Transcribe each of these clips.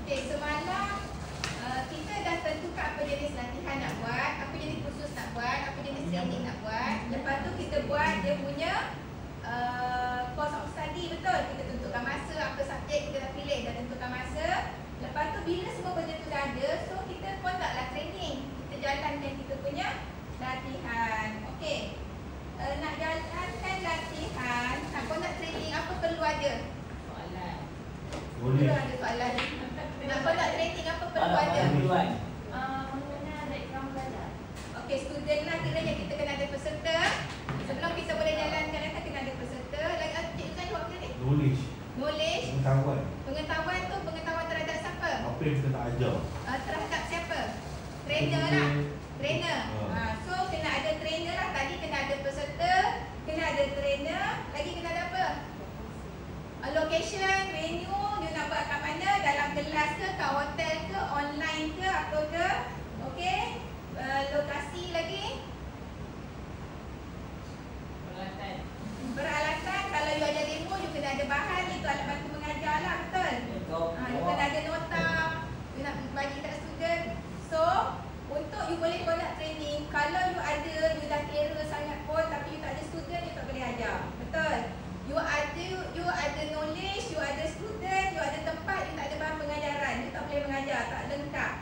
Okey, semalam kita dah tentukan apa jenis latihan nak buat, apa jenis kursus nak buat, apa jenis training nak buat. Lepas tu kita buat dia punya course of study, betul? Kita tentukan masa, apa subjek kita dah pilih, dah tentukan masa. Lepas tu bila semua benda tu dah ada, so kita conductlah training. Kita jalankan kita punya latihan. Okey. Nak jalankan latihan, nak conduct training, apa perlu ada? Soalan. Boleh. Perlu ada soalan. Nak conduct training, apa perlu ada? Mengenai background belajar. Okey, student lah kiranya kita kena ada peserta. Sebelum kita boleh jalankan latihan, kena ada peserta. Lagi cikgu tanya apa tadi? Knowledge. Knowledge. Pengetahuan. Pengetahuan tu pengetahuan terhadap siapa? Apa yang kita nak ajar. Terhadap siapa? Trainer lah. Trainer. So kena ada trainer lah. Tadi kena ada peserta, kena ada trainer, lagi kena ada apa? Location, venue, dia nak buat kat mana? Dalam kelas ke, kat hotel ke, online ke, apa ke? Okey. Lokasi lagi. Peralatan. Peralatan, kalau you ada demo, you kena ada bahan, itu alat bantu mengajar lah, betul? You kena ada nota, you nak bagi kat student. So, untuk you boleh conduct training, kalau you ada, you dah kira sangat pun, tapi you tak ada student, you tak boleh ajar. Betul? You ada knowledge, you ada student, you ada tempat, you tak ada bahan pengajaran, you tak boleh mengajar, tak lengkap.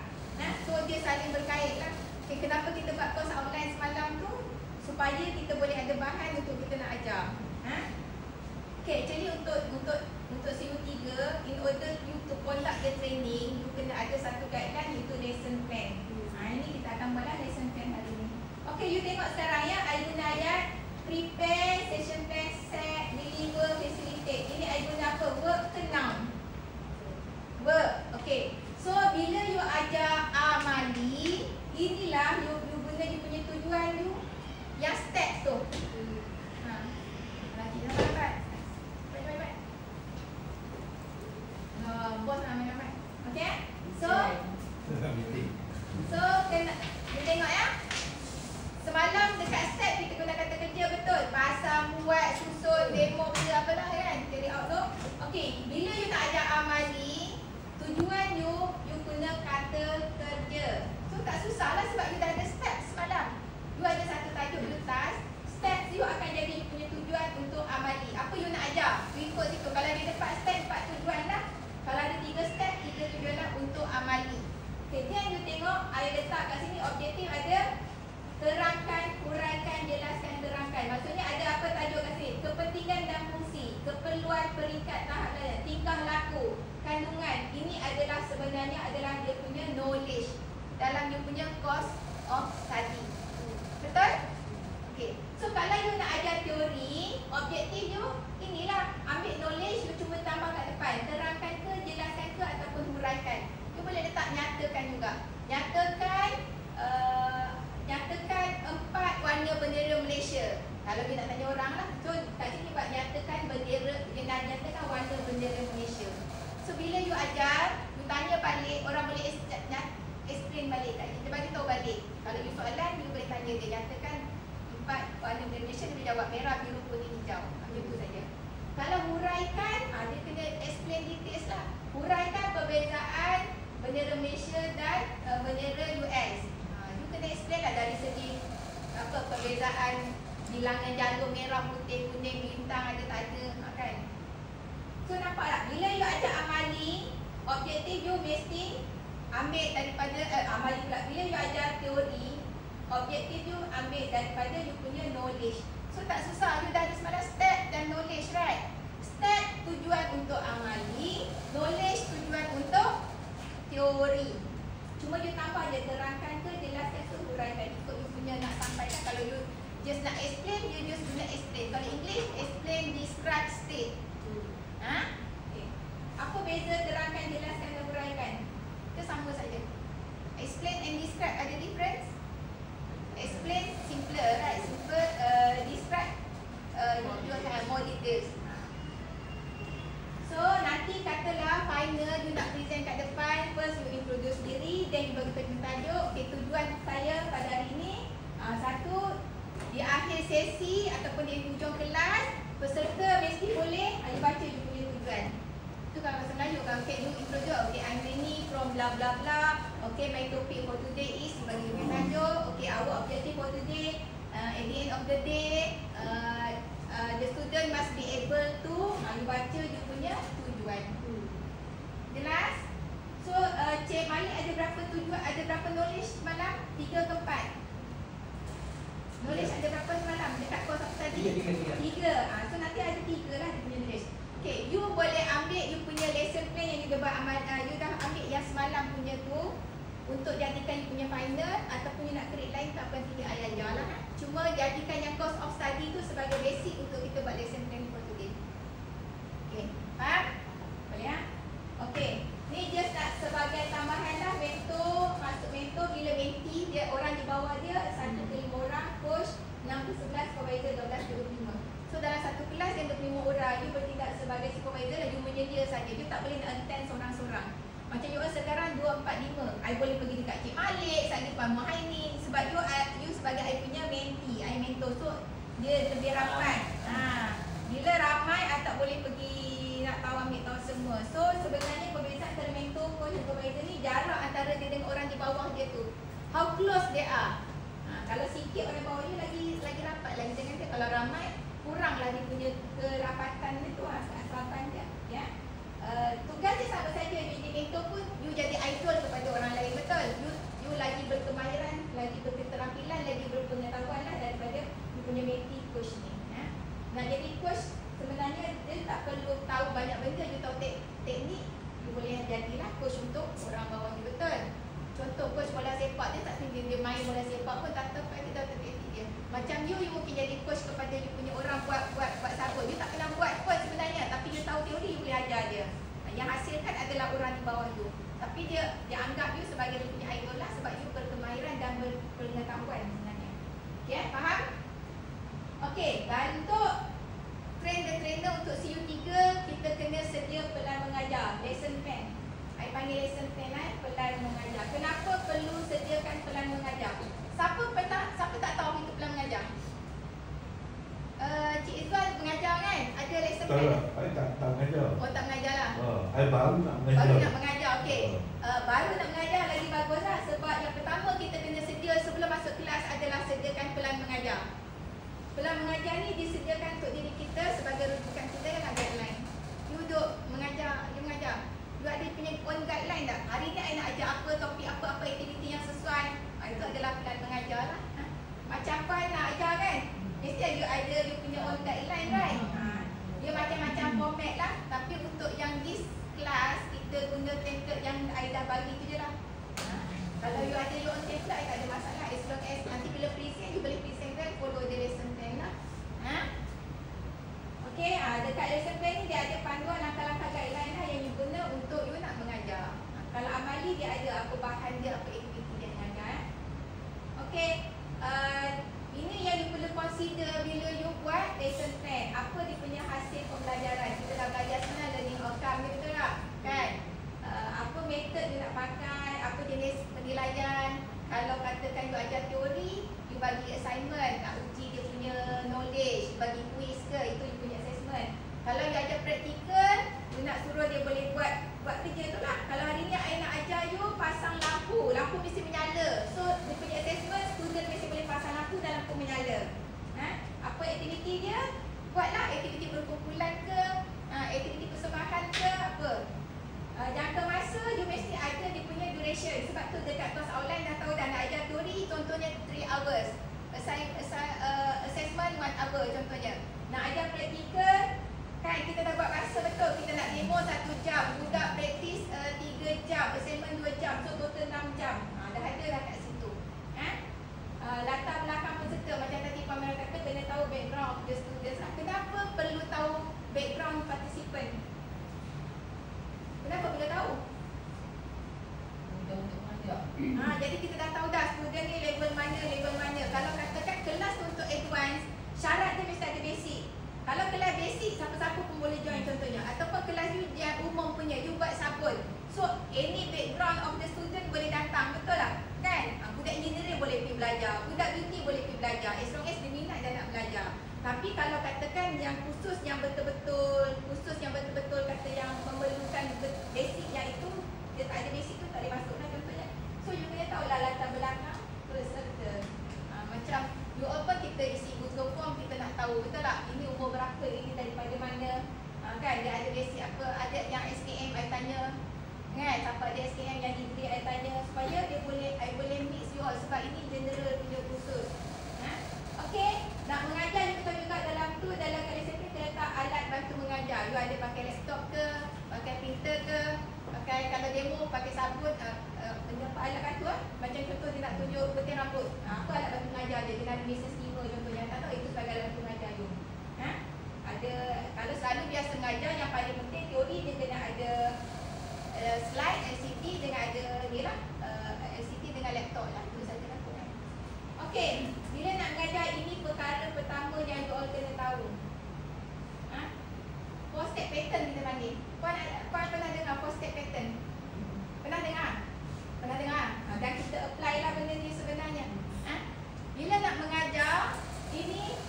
So, dia saling berkait lah. Okay, kenapa kita buat course online semalam tu? Supaya kita boleh ada bahan untuk kita nak ajar. Okay, actually untuk CU3, in order you to conduct the training, you kena ada satu guideline, iaitu lesson plan. Ini kita akan buatlah lesson plan hari ni. Okay, you tengok sekarang ya, I guna ayat prepare, session plan, set, deliver, facilitate. Ini I guna apa? Work ke noun? Work. Okay, so bila you ajar amali, inilah you guna you punya tujuan you. Yang steps tu. Lagi dah lambat. Baik. Bos nak main lambat. Okey? So kena kita tengok ya. Semalam dekat step kita guna kata kerja, betul? Pasang, buat, susun, demo, benda apalah kan? Carry out tu. Okey, bila you nak ajar amali, tujuan you guna kata kerja. So tak susahlah sebab you dah ada step semalam. You ada satu tajuk you task, step you akan jadi you punya tujuan untuk amali. Apa you nak ajar? You ikut situ. Kalau ada 4 step, 4 tujuan lah. Kalau ada 3 step, 3 tujuan lah untuk amali. Okay, then you tengok, I letak kat sini objektif ada terangkan, huraikan, jelaskan, terangkan. Maksudnya ada apa tajuk kat sini? Kepentingan dan fungsi, keperluan, peringkat, tahap dan tingkah laku, kandungan. Ini adalah sebenarnya adalah dia punya knowledge dalam dia punya course of study. Betul? Okey. So kalau you nak ajar teori, objektif you inilah, ambil knowledge you cuma tambah kat depan. Terangkan ke, jelaskan ke ataupun huraikan. You boleh letak nyatakan juga. Nyatakan 4 warna bendera Malaysia. Kalau you nak tanya orang lah. So kat sini buat nyatakan bendera, dia nak nyatakan warna bendera Malaysia. So bila you ajar, you tanya balik, orang boleh explain balik kat kita, bagi tahu balik. Kalau you soalan, you boleh tanya dia, nyatakan 4 warna bendera Malaysia, dia boleh jawab merah, biru, kuning, hijau. Macam tu saja. Kalau huraikan, dia kena explain details lah. Huraikan perbezaan bendera Malaysia dan bendera US. You kena explain lah dari segi apa perbezaan bilangan jalur merah, putih, kuning, bintang ada tak ada kan. So nampak tak? Bila you ajar amali, objektif you mesti ambil daripada amali pula. Bila you ajar teori, objektif you ambil daripada you punya knowledge. So tak susah, you dah ada semalam step dan knowledge, right? Step tujuan untuk amali, knowledge tujuan untuk teori. Cuma you tambah je, terangkan ke, jelaskan ke, huraikan. Ikut you punya nak sampaikan. Kalau you just nak explain, you just guna explain. Kalau English, explain, describe, state. Okay. Apa beza terangkan, jelaskan dan huraikan? Itu sama saja. Explain and describe ada difference? Explain simpler, right? Simple. Describe you have more details. So nanti katalah final you nak present kat depan, first you introduce diri, then you bagi tajuk. Okay, tujuan saya pada hari ini satu, di akhir sesi ataupun di hujung kelas, peserta mesti boleh baca you punya tujuan. Itu kalau bahasa Melayu, kalau okay, you introduce, okay, I'm Reni, from bla bla bla. Okay, my topic for today is bagi lebih tajuk. Okay, our objective for today, at the end of the day, the student must be able to you baca dia punya tujuan. Jelas? So, Cik Malik ada berapa tujuan, ada berapa knowledge semalam? 3 ke 4? Knowledge ada berapa semalam dekat course apa tadi? 3. So nanti ada 3 lah dia punya knowledge. Okay, you boleh ambil you punya lesson plan yang you dah you dah ambil yang semalam punya tu untuk jadikan you punya final, ataupun you nak create lain tak apa, nanti I ajar lah. Cuma jadikan yang course of study tu sebagai basic untuk kita buat lesson plan for today. Okay, faham? Boleh ya? Okay, ni just nak sebagai tambahan lah. Mentor, masuk mentor bila mentee dia orang di bawah dia 1 ke 5 orang, coach 6 ke 11, supervisor 12 ke 25. So dalam satu kelas yang 25 orang, you bertindak sebagai supervisor lah, you menyedia saja. You tak boleh nak attend seorang-seorang. Macam you sekarang 2, 4, 5, I boleh pergi dekat Cik Malik, saya Pak Muhaimin, sebab you sebagai I punya mentee, I mentor. So dia lebih rapat. Bila ramai, I tak boleh pergi nak ambil tahu semua. So sebenarnya perbezaan antara mentor, coach dan supervisor ni jarak antara dia dengan orang di bawah dia tu. How close they are. Kalau sikit orang bawah you lagi rapat lagi. Jangan kata kalau ramai kuranglah dia punya kerapatan itu, keakraban dia. Ya. Tugas dia sama saja. You jadi mentor pun you jadi idol kepada orang lain, betul. You lagi berkemahiran, lagi berketerampilan, lagi berpengetahuan lah daripada you punya mentee coach ni. Ya. Nak jadi coach sebenarnya dia tak perlu tahu banyak benda. You tahu teknik, you boleh jadilah coach untuk orang bawah ni, betul. Contoh coach bola sepak, dia tak tinggi, dia main bola sepak pun tak tahu dia tahu teknik dia. Macam you mungkin jadi coach kepada you punya orang buat sabun. You tak pernah buat pun sebenarnya, tapi you tahu teori, you boleh ajar dia. Yang hasilkan adalah orang di bawah you. Tapi dia anggap you sebagai dia punya idol lah, sebab you berkemahiran dan berpengetahuan sebenarnya. Okay, faham? Okay, dan untuk trainer untuk CU3, kita kena sedia pelan mengajar, lesson plan. I panggil lesson plan pelan mengajar. Kenapa perlu sediakan pelan mengajar? Siapa tak tahu itu pelan mengajar? Cik Izwan mengajar kan? Ada lesson plan? Tak mengajar. Oh, tak mengajar lah. I baru nak mengajar. Baru nak mengajar, okey. Baru nak mengajar lagi bagus lah. Sebab yang pertama kita kena sedia sebelum masuk kelas adalah sediakan pelan mengajar. Pelan mengajar ni disediakan untuk diri kita sebagai rujukan kita dalam guideline. You duduk mengajar, you mengajar. You ada punya own guideline tak? Hari ni I nak ajar apa, topik apa aktiviti yang sesuai. Itu adalah pelan mengajar lah. Macam apa I nak ajar kan? Mesti you ada you punya own guideline, right? Dia macam-macam format lah. Tapi untuk yang this class, kita guna template yang I dah bagi tu je lah. Kalau you ada your own template, I tak ada masalah. As long as nanti bila present, you boleh present kan, follow the lesson plan lah. Okay, dekat lesson plan ni dia ada panduan langkah-langkah guideline lah yang you guna untuk you nak mengajar. Kalau amali dia ada apa bahan dia, apa aktiviti dia nak ajar. Okay, ini yang you perlu consider bila you buat lesson plan. Apa dia punya hasil pembelajaran. Kita dah belajar sebenarnya learning outcome ni, betul tak? Kan? Apa method you nak pakai, apa jenis penilaian. Kalau katakan you ajar teori, you bagi assignment, nak uji dia punya knowledge, bagi quiz ke, itu you punya assessment. Kalau you ajar praktikal, you nak suruh dia boleh buat kerja tu lah. Kalau hari ni I nak ajar you pasang lampu mesti menyala. So dia punya assessment, student mesti boleh pasang lampu dan lampu menyala. Apa aktiviti dia? Buatlah aktiviti berkumpulan ke, aktiviti persembahan ke, apa. Jangka masa you mesti ada dia punya duration. Sebab tu dekat kelas online dah tahu dah nak ajar teori, contohnya 3 hours. Assessment 1 hour contohnya. Nak ajar praktikal, kan kita dah buat masa betul. Kita nak demo 1 jam, budak praktis 3 jam, assignment 2 jam. So total 6 jam. Dah ada lah kat situ. Latar belakang peserta, macam tadi Pak Merah kata, kena tahu background of the students. Kenapa perlu tahu background participant? Kenapa perlu tahu? Untuk mengajar. Jadi kita dah tahu dah student ni level mana. Kalau katakan kelas untuk advance, syarat dia mesti ada basic. Kalau kelas basic, siapa-siapa pun boleh join contohnya. Ataupun kelas you yang umum punya, you buat sabun. So, any background of the student boleh datang, betul tak? Kan? Budak engineering boleh pergi belajar, budak beauty boleh pergi belajar, as long as dia minat dan nak belajar. Tapi kalau katakan yang khusus yang betul-betul kata yang memerlukan basic yang itu, dia tak ada basic tu tak demo pakai sabun benda apa alat batu macam contoh dia nak tunjuk gunting rambut. Apa alat batu mengajar dia? Dia ada Mrs. Steamer contohnya. Tak tahu itu sebagai alat batu mengajar you. Ada kalau selalu biasa mengajar yang paling penting teori dia kena ada slide LCD dengan ada ni lah LCD dengan laptop lah. Itu saja lah. Okey, bila nak mengajar ini perkara pertama yang you all kena tahu. Four step pattern kita panggil. Puan pernah dengar four step pattern? Pernah dengar? Pernah dengar? Dan kita apply lah benda ni sebenarnya. Bila nak mengajar, ini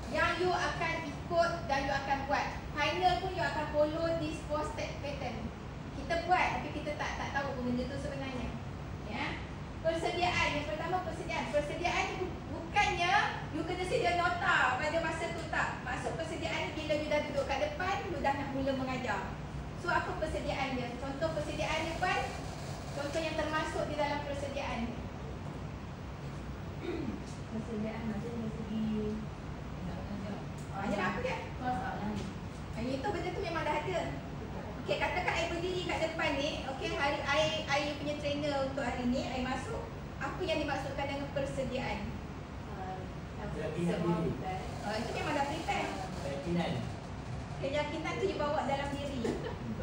yang you akan ikut dan you akan buat. Final pun you akan follow this four step pattern. Kita buat tapi kita tak tahu pun benda tu sebenarnya. Ya. Persediaan, yang pertama persediaan. Persediaan ni bukannya you kena sedia nota pada masa tu, tak. Maksud persediaan ni bila you dah duduk kat depan, you dah nak mula mengajar. So apa persediaan dia? Contoh persediaan dia pun, contoh yang termasuk di dalam persediaan ni. Persediaan maksudnya dari segi nak mengajar. Yalah apa dia? Soalan. Itu benda tu memang dah ada. Okey, katakan I berdiri kat depan ni. Okey, hari I punya trainer untuk hari ni, I masuk. Apa yang dimaksudkan dengan persediaan? Keyakinan diri. Itu memang dah prepare. Keyakinan. Keyakinan tu dibawa dalam diri.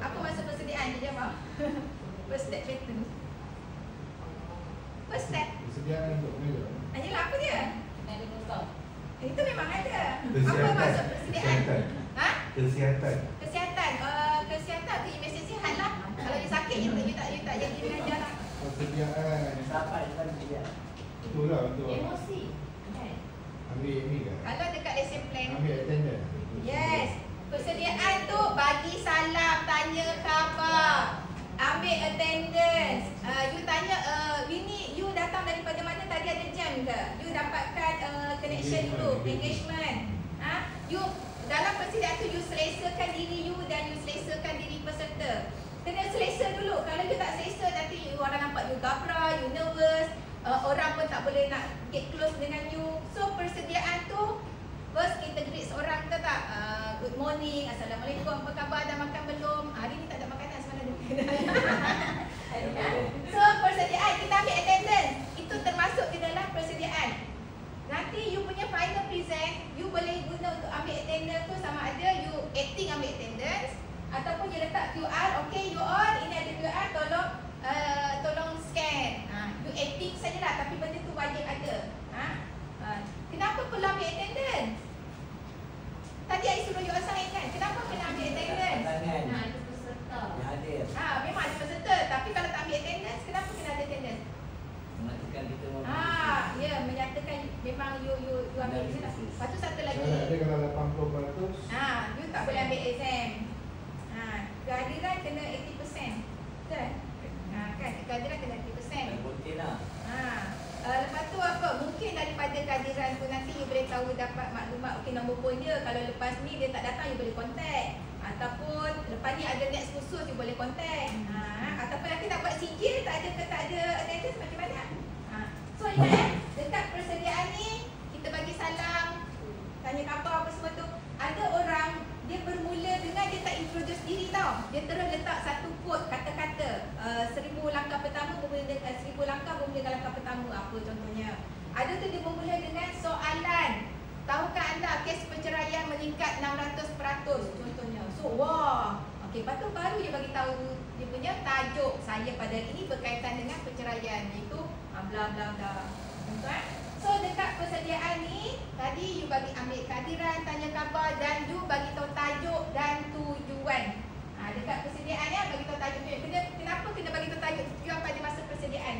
Apa maksud persediaan? Dia jawab. First step pattern. First step. Persediaan untuk mengajar. Yelah, apa dia? Kena ada nota. Itu memang ada. Apa Kesihatan. maksud persediaan? Kesihatan. Kesihatan. Kesihatan. Kesihatan tu you mesti sihat lah. Kalau you sakit, you tak jadi mengajar lah. Persediaan. Sampai dia. Betul lah, betul. Emosi. Kan? Ambil ni kan? Kalau dekat lesson plan, Ambil attendance. yes. Persediaan tu bagi salam, tanya khabar, ambil attendance. You tanya, Winnie, you datang daripada mana, tadi ada jam ke? You dapatkan connection dulu, engagement. You dalam persediaan tu you selesakan diri you dan you selesakan diri peserta. Kena selesa dulu. Kalau you tak selesa, nanti orang nampak you gabra, you nervous. Orang pun tak boleh nak get close dengan you. So persediaan tu first kita greet seorang, kita tak good morning, assalamualaikum, apa khabar, dah makan belum? Hari ni tak ada makanan sebenarnya. So persediaan, kita ambil attendance. Itu termasuk di dalam persediaan. Nanti you punya final present, you boleh guna untuk ambil attendance tu sama ada you acting ambil attendance ataupun you letak QR. Okay you all, ini ada QR, tolong scan. You acting sajalah tapi benda tu wajib ada. Kenapa perlu ambil attendance? Tadi I suruh you all sign kan? Kenapa kena ambil attendance? Tangan. Itu peserta. Yang hadir. Memang ada peserta, tapi kalau tak ambil attendance, kenapa kena ada attendance? Mengatakan kita mau. Ya, menyatakan memang you ambil je lah. Lepas tu satu lagi. Syarat dia kalau 80%. You tak boleh ambil exam. Kehadiran kena 80%. Betul? Kan, kehadiran kena 80%. Rutin lah. Lepas tu apa? Mungkin daripada kehadiran tu nanti you boleh tahu dapat maklumat. Okey, nombor phone dia. Kalau lepas ni dia tak datang, you boleh contact. Ataupun lepas ni ada next khusus, you boleh contact. Ataupun nanti nak buat sijil, tak ada attendance macam mana? So ingat dekat persediaan ni, kita bagi salam, tanya khabar apa semua tu. Ada orang, dia bermula dengan dia tak introduce diri tau. Dia terus letak satu quote, kata-kata 1000 langkah pertama bermula dengan 1000 langkah bermula dengan langkah pertama. Apa contohnya? Ada tu dia bermula dengan soalan. Tahukah anda kes perceraian meningkat 600% contohnya. So wah. Okey, lepas tu baru dia bagi tahu dia punya tajuk saya pada hari ini berkaitan dengan perceraian, iaitu bla bla bla. Betul? So dekat persediaan ni tadi you bagi ambil kehadiran, tanya khabar dan you bagi tahu tajuk dan tujuan. Dekat persediaan ya bagi tahu tajuk tujuan. Kenapa kena bagi tahu tajuk tujuan pada masa persediaan?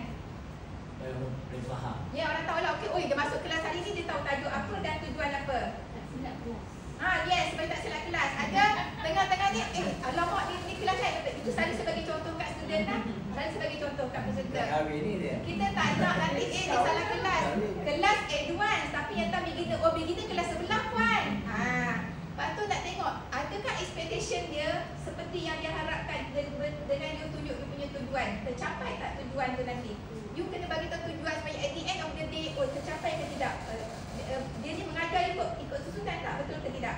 Boleh faham. Ya, orang tahu lah. Okey, dia masuk kelas hari ni, dia tahu tajuk apa dan tujuan apa. Tak silap kelas. Yes, supaya tak silap kelas. Ada tengah-tengah ni, alamak ni kelas kan. Itu saya sebagai contoh kat student lah. Saya sebagai contoh kat peserta. Hari ni dia. Kita tak nak nanti dia salah kelas. Kelas advance tapi yang tak beginner. Oh, beginner kelas sebelah puan. Lepas tu nak tengok adakah expectation dia seperti yang dia harapkan dengan you tunjuk you punya tujuan. Tercapai tak tujuan tu nanti? You kena bagi tahu tujuan supaya at the end of the day, tercapai ke tidak. Dia ni mengajar ikut susunan tak? Betul ke tidak?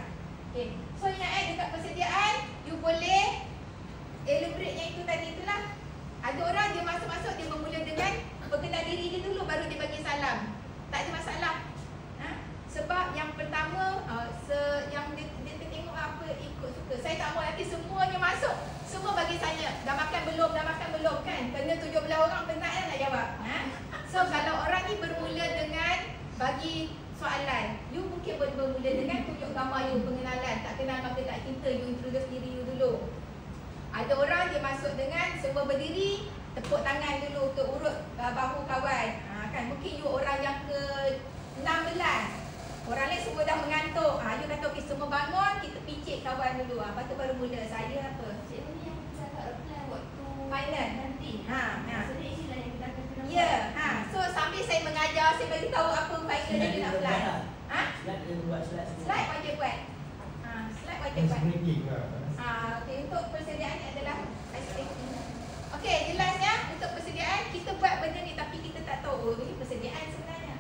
Okay. So ingat dekat persediaan, you boleh elaborate yang itu tadi itulah. Ada orang dia masuk-masuk dia bermula dengan perkenal diri dia dulu baru dia bagi salam. Tak ada masalah. Sebab yang pertama yang dia tengok apa ikut suka. Saya tak mau nanti semuanya masuk. Semua bagi saya, dah makan belum kan? Kena 17 orang penat nak jawab. So kalau orang ni bermula dengan bagi soalan, you mungkin bermula dengan tunjuk gambar you, pengenalan. Tak kenal maka tak cinta, you introduce diri you dulu. Ada orang dia masuk dengan semua berdiri, tepuk tangan dulu ke urut bahu kawan. Kan mungkin you orang yang ke-16. Orang lain semua dah mengantuk. You kata okey semua bangun, kita picit kawan dulu. Lepas tu baru mula. Saya apa? Cikgu ni yang kita akan apply waktu Final. nanti. Maksudnya inilah yang kita akan kena Ya. buat. So sambil saya mengajar, saya beritahu apa final yang dia nak apply. Slide dia buat slide semua. Slide wajib buat. Slide wajib buat. Speaking lah. Okey, untuk persediaan ni adalah okey, jelasnya untuk persediaan kita buat benda ni tapi kita tak tahu ini persediaan sebenarnya.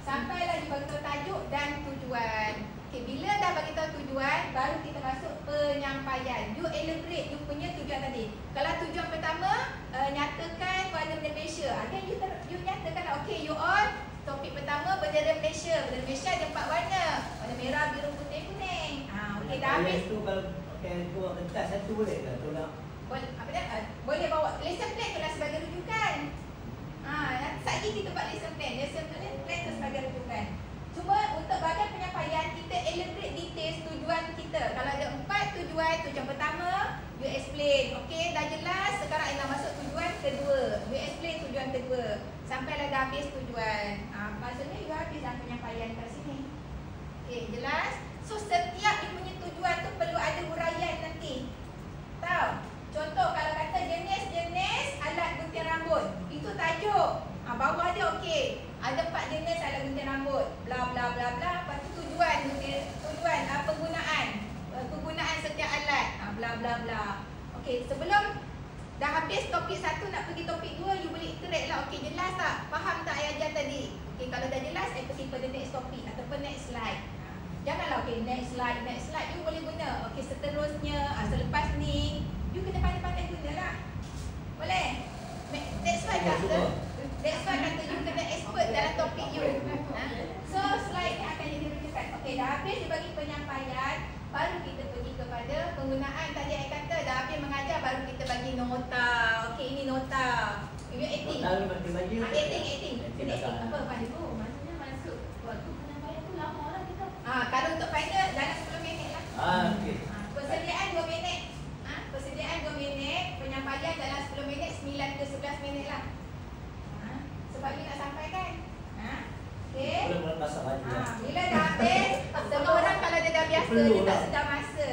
Sampailah you bagi tahu tajuk dan tujuan. Okey, bila dah bagi tahu tujuan, baru kita masuk penyampaian. You elaborate you punya tujuan tadi. Kalau tujuan pertama nyatakan warna Malaysia. Then you nyatakan okey you all, topik pertama bendera Malaysia. Bendera Malaysia ada 4 warna. Warna merah, biru, putih, kuning. Okey, dah habis. Tu kalau pakai keluar kertas satu boleh ke? Tolak. Boleh bawa lesson plan tu lah sebagai rujukan. Sekejap kita buat lesson plan. Lesson plan tu sebagai rujukan. Cuma untuk bahagian penyampaian kita elaborate details tujuan kita. Kalau ada 4 tujuan. Tujuan pertama you explain. Okey, dah jelas. Sekarang Aina masuk tujuan kedua. You explain tujuan kedua. Sampailah dah habis tujuan. Maksudnya you habis dah penyampaian kat sini. Okey, jelas. So setiap you punya tujuan tu perlu ada huraian nanti. Tahu? Contoh kalau kata jenis-jenis alat gunting rambut. Itu tajuk. Bawah dia okey. Ada 4 jenis alat gunting rambut. Bla bla bla bla. Lepas tu tujuan penggunaan setiap alat. Bla bla bla. Okey, sebelum dah habis topik 1 nak pergi topik 2, you boleh iterate lah. Okey, jelas tak? Faham tak I ajar tadi? Okey, kalau dah jelas, I pergi pada next topik ataupun next slide. Janganlah okey next slide you boleh guna. Okey, seterusnya selepas ni you kena pandai-pandai gunalah. Boleh? That's why kata you kena expert dalam topik you. So slide ni akan jadi rujukan. Okey, dah habis dia bagi penyampaian, baru kita pergi kepada penggunaan. Tadi I kata dah habis mengajar baru kita bagi nota. Okey, ini nota. You acting. Acting. Apa tu? Maksudnya masuk waktu penyampaian tu lama lah kita. Kalau untuk final dalam 10 minit lah. Okey. Persediaan 2 minit. Persediaan 2 minit, penyampaian dalam 10 minit, 9 ke 11 minit lah. Sebab you nak sampaikan. Okey. Boleh pasal lagi. Bila dah habis, semua orang kalau dia dah biasa, dia tak sedar masa.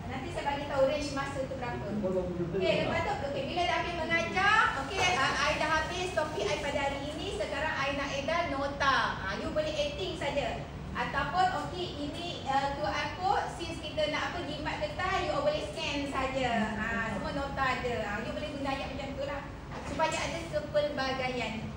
Nanti saya bagi tahu range masa tu berapa. Okey, lepas tu bila dah habis mengajar, okey, I dah habis topik I pada hari ini. Sekarang I nak edal nota. You boleh acting saja. Ataupun okey, ini QR code, since kita nak jimat getah, you boleh scan saja. Semua nota ada. You boleh guna ayat macam tu lah. Supaya ada kepelbagaian.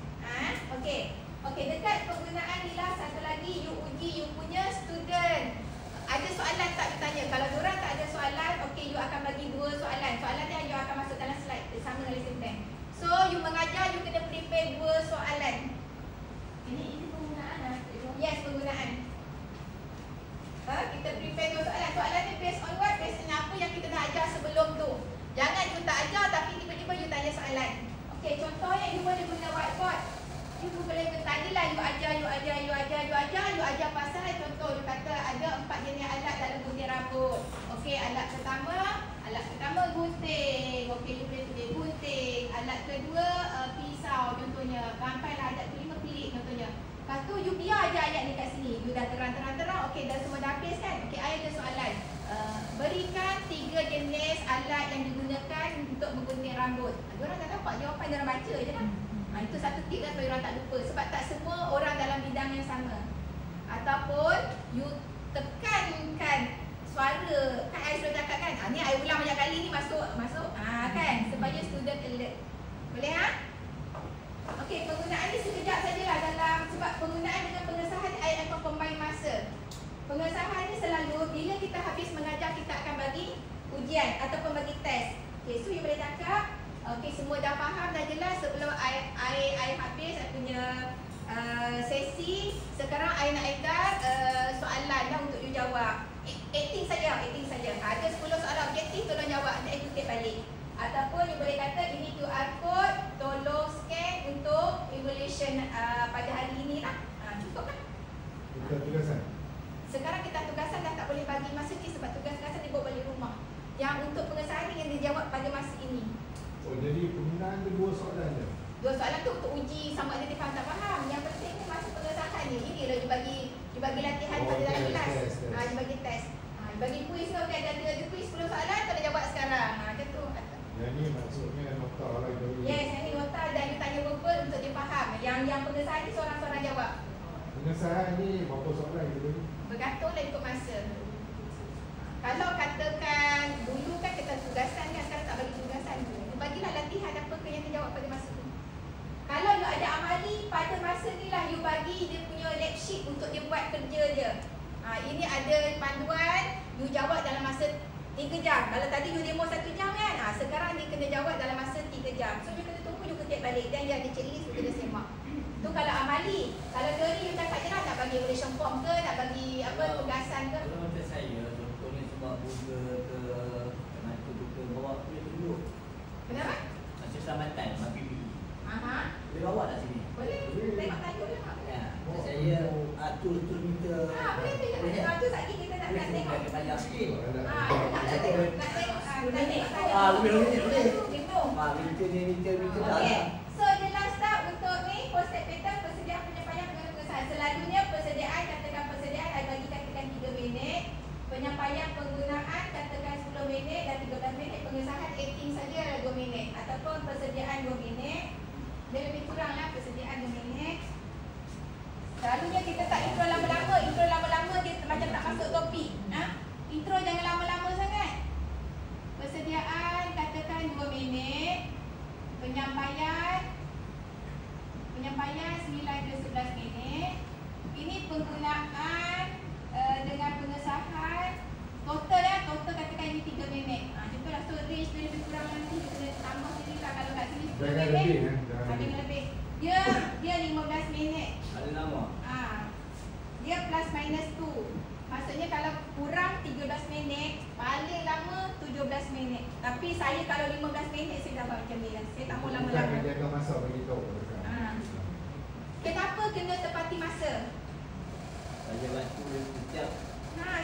Okey, dekat penggunaan ni lah satu lagi you uji you punya student. Ada soalan tak you tanya? Kalau diorang tak ada soalan, okey, you akan bagi 2 soalan. Soalan ni you akan masuk dalam slide sama dengan lesson plan. So you mengajar, you kena prepare 2 soalan. Ini penggunaan lah. Yes, penggunaan. Kita prepare 2 soalan. Soalan ni based on what? Based on apa yang kita dah ajar sebelum tu. Jangan you tak ajar tapi tiba-tiba you tanya soalan. Okey, contohnya you boleh guna whiteboard. You boleh tadilah you ajar pasal contoh you kata ada 4 jenis alat dalam gunting rambut. Okey, alat pertama gunting. Okey, you boleh tulis gunting. Alat kedua pisau contohnya. Sampailah alat kelima klik contohnya. Lepas tu you biar je ayat ni kat sini. You dah terang. Okey, dah semua dah habis kan? Okey, I ada soalan. Berikan 3 jenis alat yang digunakan untuk menggunting rambut. Diorang dah dapat jawapan, diorang baca je lah. Itu satu tip lah supaya orang tak lupa. Sebab tak semua orang dalam bidang yang sama. Ataupun you tekankan suara. Kan I sudah cakap kan, ni I ulang banyak kali ni masuk kan, supaya student alert. Boleh ha? Okey, penggunaan ni sekejap sajalah dalam, sebab penggunaan dengan pengesahan I akan combine masa. Pengesahan ni selalu bila kita habis mengajar, kita akan bagi ujian ataupun bagi test. Okay, so you boleh cakap semua dah faham, dah jelas. Sebelum I habis I punya sesi, sekarang I nak edar soalan dah untuk you jawab. 18 saja. Ada 10 soalan objektif, tolong jawab, nanti I kutip balik. Ataupun you boleh kata ini QR code, tolong scan untuk evaluation pada hari ini lah. Cukup kan? Bukan tugasan. Sekarang kita tugasan dah tak boleh bagi masa ni sebab tugas-tugasan dibawa balik rumah. Yang untuk pengesahan ni yang dijawab pada masa ini. Oh, jadi penggunaan tu 2 soalan je. 2 soalan tu untuk uji sama ada dia faham tak faham. Yang penting ni masa pengesahan ni. Inilah dibagi latihan pada dalam kelas. Dibagi test. Dibagi kuis kau kan, ada kuis 10 soalan kau dah jawab sekarang. Macam tu. Jadi maksudnya nota lah itu. Yes, yang ni nota dan you tanya verbal untuk dia faham. Yang pengesahan ni seorang-seorang jawab. Pengesahan ni berapa soalan kita bagi? Bergantung lah ikut masa. Kalau katakan dulu kan kita tugasan kan, sekarang tak bagi tugasan tu. Bagilah latihan apa ke yang dijawab pada masa tu. Kalau you ada amali pada masa ni lah you bagi dia punya lab sheet untuk dia buat kerja dia. Ini ada panduan, you jawab dalam masa 3 jam. Kalau tadi you demo 1 jam kan, sekarang dia kena jawab dalam masa 3 jam. So you kena tunggu, you kutip balik dan dia ada checklist, you kena semak. Tu kalau amali. Kalau teori you cakap je lah nak bagi evaluation form ke, nak bagi apa tugasan ke. Kalau macam saya, contohnya sebab buka ke mata buka bawa boleh tunjuk. Kenapa? Macam selamatan, PPE. Boleh bawa tak sini? Boleh. Tengok tajuk lah. Ya, macam saya tool meter. Boleh tu je. Kalau tu lagi kita nak tengok. Boleh bayar sikit. Nak tengok. Boleh. Bingung. Meter dah. Okey. So the last step untuk ni post-it pattern persediaan penyampaian dengan pengesahan. Selalunya persediaan katakan persediaan I bagi katakan 3 minit. Penyampaian penggunaan katakan 10 minit dan 13 minit. Pengesahan editing saja 2 minit ataupun persediaan 2 minit. Dia lebih kurang lah persediaan 2 minit. Selalunya kita tak intro lama-lama. Intro lama-lama dia macam tak masuk topik. Intro jangan lama-lama sangat. Persediaan katakan 2 minit. Penyampaian 9 ke 11 minit. Ini penggunaan dengan pengesahan total katakan ini 3 minit. Contohlah so range dia lebih kurang nanti kita kena tambah sendiri lah. Kalau kat sini 10 minit ada lebih. Dia 15 minit. Ada nama. Dia plus minus 2. Maksudnya kalau kurang 13 minit, paling lama 17 minit. Tapi saya kalau 15 minit saya dah buat macam ni lah. Saya tak mau lama-lama. Kita akan jaga masa bagi tahu. Kenapa kena tepati masa? Saya waktu setiap.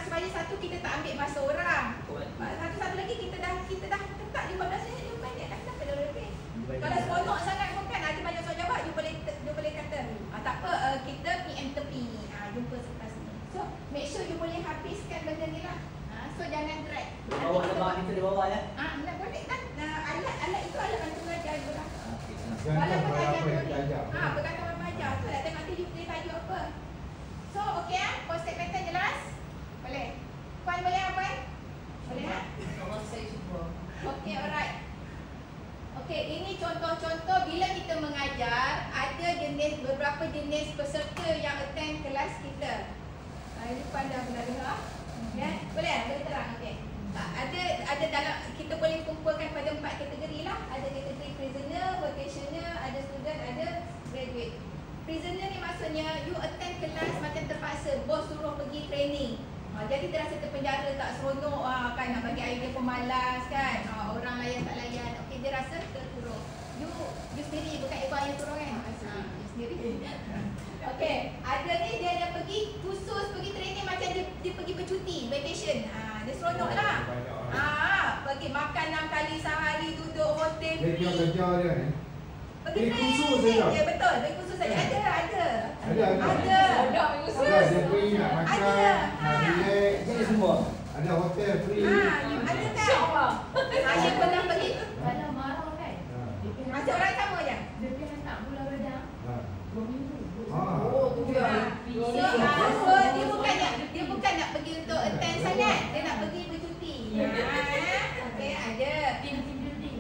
Supaya satu kita tak ambil masa orang. Satu lagi kita dah tetap 15 minit 5 minit dah kenapa dah lebih. Kalau seronok sangat pun kan ada banyak soal jawab, you boleh kata tak apa, kita PM tepi. Jumpa selepas ni. So make sure you boleh habiskan benda ni lah. So jangan drag. Bawa lemak kita di bawah ya. Nak boleh kan. Alat itu alat bantu belajar je lah. Jangan apa yang kita ajar. Bergantung apa ajar. Tu lah tengok nanti you boleh tajuk apa. So okey post-it pattern jelas? Boleh. Puan boleh apa? Boleh tak? Kalau saya cuba. Okey, alright. Okey, ini contoh-contoh bila kita mengajar, ada beberapa jenis peserta yang attend kelas kita. Ini Puan dah pernah dengar? Ya, boleh? Boleh terang? Okey. Ada dalam kita boleh kumpulkan pada 4 kategori lah. Ada kategori prisoner, vocational, ada student, ada graduate. Prisoner ni maksudnya you attend kelas macam terpaksa, bos suruh pergi training. Jadi dia rasa terpenjara, tak seronok kan, nak bagi idea pemalas kan, orang layan tak layan. Okey, dia rasa terkurung. You sendiri, bukan Eva yang turun kan? You sendiri. Okey, ada ni dia pergi khusus pergi training macam dia pergi bercuti, vacation. Dia seronok lah. Pergi makan 6 kali sehari, duduk hotel Dia free. kerja dia ni. Pergi khusus training. saja. Ya betul, pergi khusus saja. Ada. Ada free nak makan, nak relax. Jadi semua. Ada hotel free. Ada tak? Saya pernah pergi. Kalau marah kan, Macam orang sama je. dia kena nak bulan redang 2 minggu. So dia bukan nak pergi untuk attend sangat. Dia nak pergi bercuti. Okey, ada. Team building.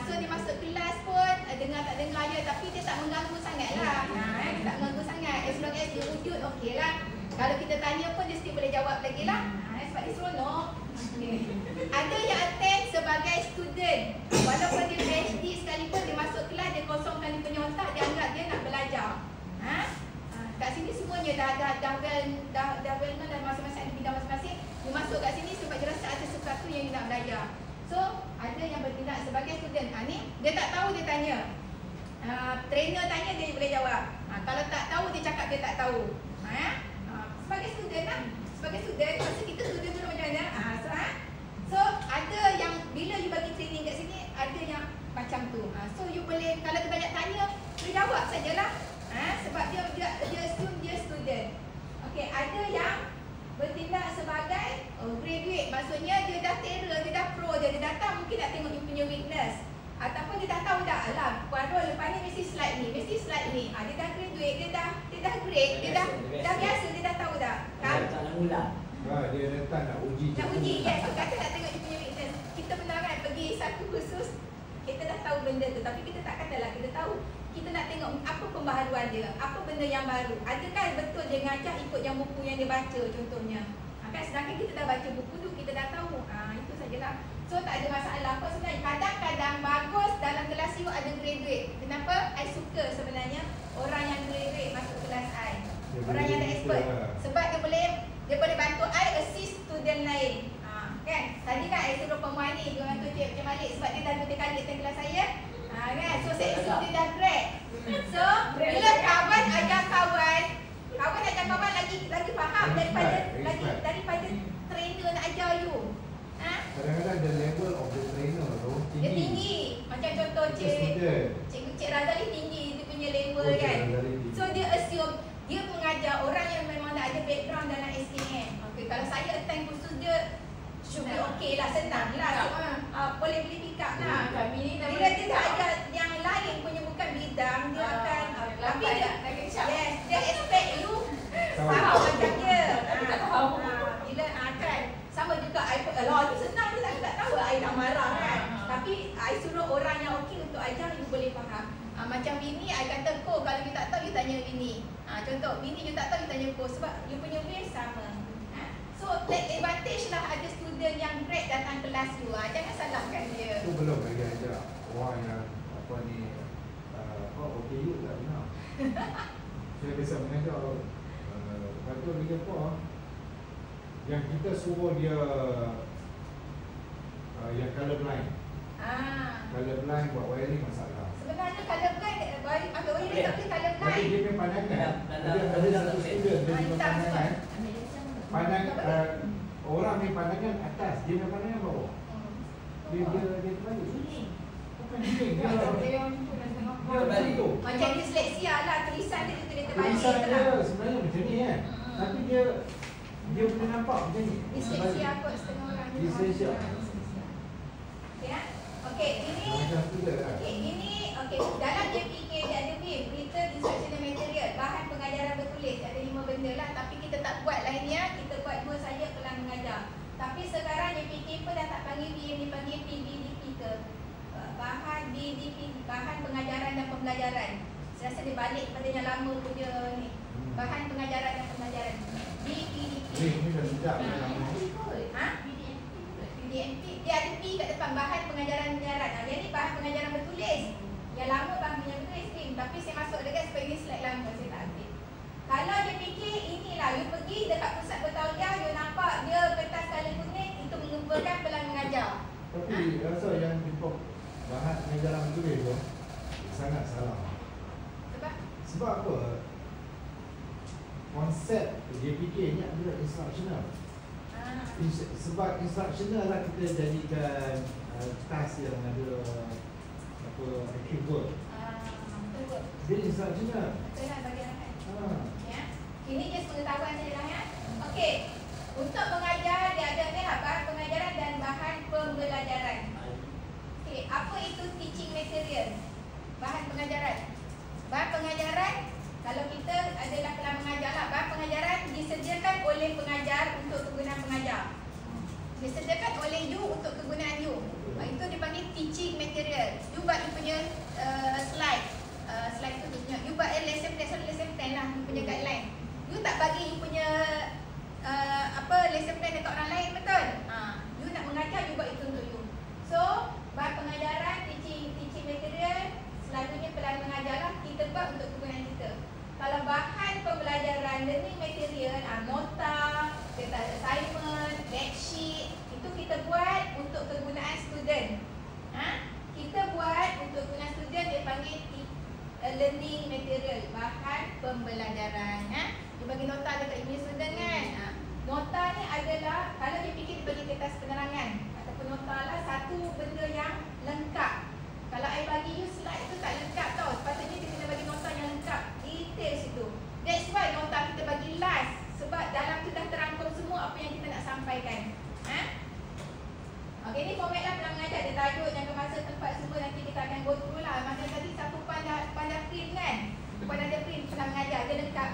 So dia masuk kelas pun dengar tak dengar je, tapi dia tak mengganggu sangat lah. Dia tak mengganggu sangat. As long as dia wujud, okey lah. Kalau kita tanya pun dia still boleh jawab lagi lah. Sebab dia seronok. Okay. Ada yang attend sebab sebagai student. Walaupun dia PhD sekalipun, dia masuk kelas, dia kosongkan dia punya otak, dia anggap dia nak belajar. Kat sini semuanya dah well known dan masing-masing ada bidang masing-masing. Dia masuk kat sini sebab dia rasa ada sesuatu yang dia nak belajar. So, ada yang bertindak sebagai student. Ni dia tak tahu, dia tanya. Trainer tanya, dia boleh jawab. Kalau tak tahu, dia cakap dia tak tahu. Sebagai student lah. Sebagai student, masa kita student dulu macam mana? So, ada yang bila you bagi training kat sini, ada yang macam tu. So, you boleh, kalau dia banyak tanya, you jawab sajalah. Sebab dia assume dia student. Okey, ada yang bertindak sebagai graduate. Maksudnya dia dah terror, dia dah pro, dia datang mungkin nak tengok you punya weakness. Ataupun dia dah tahu dah, alah, Puan lepas ni mesti slide ni. Dia dah graduate, dia dah grade, dia dah biasa, dia dah tahu dah. Tak nak ulang. Dia datang nak uji. Nak uji, yes. So, kata nak tengok you punya weakness. Kita benar kan pergi satu kursus, kita dah tahu benda tu. Tapi kita tak katalah kita tahu. Kita nak tengok apa pembaharuan dia, apa benda yang baru. Adakah betul dia ngajar ikut yang buku yang dia baca contohnya. Kan sedangkan kita dah baca buku tu, kita dah tahu. Itu sajalah. So tak ada masalah. Apa sebenarnya? Kadang-kadang bagus dalam kelas you ada graduate. Kenapa? I suka sebenarnya orang yang graduate masuk kelas I. Orang yang dah expert. Sebab dia boleh bantu I assist student lain. Kan? Tadi kan I suruh Pemuan ni, dia bantu Cik Malik sebab dia dah 2 kali attend kelas saya. Kan? So saya assume dia dah grad. So bila kawan ajar kawan ajar kawan lagi faham daripada trainer nak ajar you. Kadang-kadang the level of the trainer tu tinggi. Dia tinggi. Macam contoh Cik Razali tinggi dia punya level kan. So dia assume dia mengajar orang yang memang dah ada background dalam SKM. Okay, kalau saya attend kursus dia should be okay lah, senang lah. Boleh pick up lah. Bila dia dah ajar yang lain punya bukan bidang, dia akan tapi dia expect you sama macam dia. Bila kan sama juga I pun ni senang je tak tahu I dah marah kan. Tapi I suruh orang yang okey untuk ajar, you boleh faham. Macam Bini, I kata Ko, kalau you tak tahu you tanya Bini. Contoh Bini you tak tahu you tanya Ko sebab you punya way sama. So take advantage lah ada student yang grad datang kelas you. Jangan salahkan dia. Tu belum lagi ajar orang yang apa ni okey you tak benar. Saya biasa mengajar lepas tu dia apa yang kita suruh dia yang colour blind. Colour blind buat wiring masalah. Sebenarnya colour blind ambil wiring tapi colour blind. Tapi dia punya pandangan. Ada satu student dia punya pandangan. Orang ni pandangan atas, dia punya pandangan bawah. Dia terbalik. Bukan dia. Macam disleksia lah, tulisan dia terbalik. Tulisan dia sebenarnya macam ni kan. Tapi dia boleh nampak macam ni. Disleksia kot setengah orang. Disleksia. Ya. Okey, ini dalam JPK dia ada written instructional material, bahan pengajaran bertulis, ada 5 benda lah, tapi kita tak buat lainnya, kita buat 2 saja pelan mengajar. Tapi sekarang JPK pun dah tak panggil PM, dipanggil PBDP ke. Bahan BDP, bahan pengajaran dan pembelajaran. Saya rasa dia balik kepada yang lama punya ni. Bahan pengajaran dan pembelajaran. BPDP. Ini dah sejak PDMP. Dia ada P kat depan, bahan pengajaran penyiaran. Yang ni bahan pengajaran bertulis. Yang lama bahan pengajaran bertulis ni. Tapi saya masuk dekat sebab ini slide lama, saya tak ambil. Kalau dia fikir inilah, you pergi dekat pusat bertauliah, you nampak dia kertas colour kuning, itu mengumpulkan pelan mengajar. Tapi rasa yang jumpa bahan pengajaran bertulis tu sangat salah. Sebab apa? Konsep JPK ni adalah instructional. Sebab instructional lah kita jadikan task yang ada apa active. Dia instructional. Betul lah bagian kan. Ya. Ini just pengetahuan saja lah ya. Okey. Untuk mengajar dia ada ni lah bahan pengajaran dan bahan pembelajaran. Okey, apa itu teaching material? Bahan pengajaran. Bahan pengajaran kalau kita adalah pelan mengajar lah. Bahan pengajaran disediakan oleh pengajar untuk kegunaan pengajar. Disediakan oleh you untuk kegunaan you. Itu dipanggil teaching material. You buat you punya slide. Slide tu tunjuk. You buat lesson plan lah. You punya guideline. You tak bagi you punya lesson plan dekat orang lain, betul? You nak mengajar, you buat itu untuk you. So, bab pengajaran, teaching material, selalunya pelan mengajar lah, kita buat untuk kegunaan kita. Kalau bahan pembelajaran, learning material, nota, kertas assignment, fact sheet, itu kita buat untuk kegunaan student. Kita buat untuk kegunaan student, dia panggil learning material, bahan pembelajaran. Dia bagi nota dekat email student kan. Nota ni adalah, kalau dia fikir dia bagi kertas penerangan ataupun nota lah, satu benda yang lengkap. Kalau I bagi you slide tu tak lengkap tau. Sepatutnya kita kena bagi nota yang lengkap, details itu. That's why nota kita bagi last, sebab dalam tu dah terangkum semua apa yang kita nak sampaikan. Okey, ni format lah pelan mengajar. Dia tajuk, jangka masa, tempat, semua nanti kita akan go through lah. Macam tadi satu pandai print kan. Satu pandai dia print pelan mengajar, dia lengkap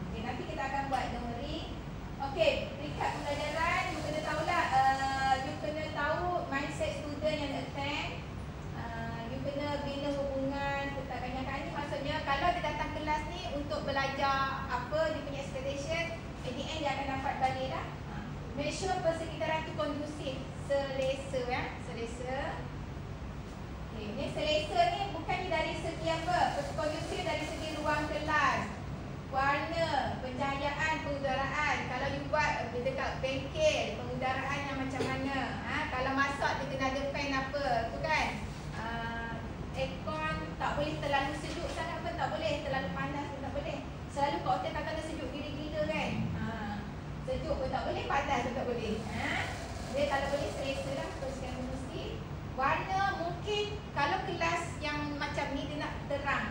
Okay, nanti kita akan buat summary. Okey, recap pembelajaran. You kena tahulah, you kena tahu mindset student yang attend. You kena bina hubungan tetap banyak ni. Maksudnya kalau dia datang kelas ni untuk belajar apa, dia punya expectation, at the end dia akan dapat balik lah. Make sure persekitaran tu kondusif, selesa selesa. Okay, ni selesa ni bukannya dari segi apa, kondusif dari segi ruang kelas, warna, pencahayaan, pengudaraan. Kalau you buat dekat bengkel, pengudaraan yang macam mana. Kalau masak dia kena ada fan apa tu kan. Aircon tak boleh terlalu sejuk sangat pun tak boleh, terlalu panas pun tak boleh. Selalu kat hotel tak kena sejuk gila-gila kan. Sejuk pun tak boleh, panas pun tak boleh. Dia kalau boleh selesa lah, teruskan mesti. Warna mungkin kalau kelas yang macam ni dia nak terang.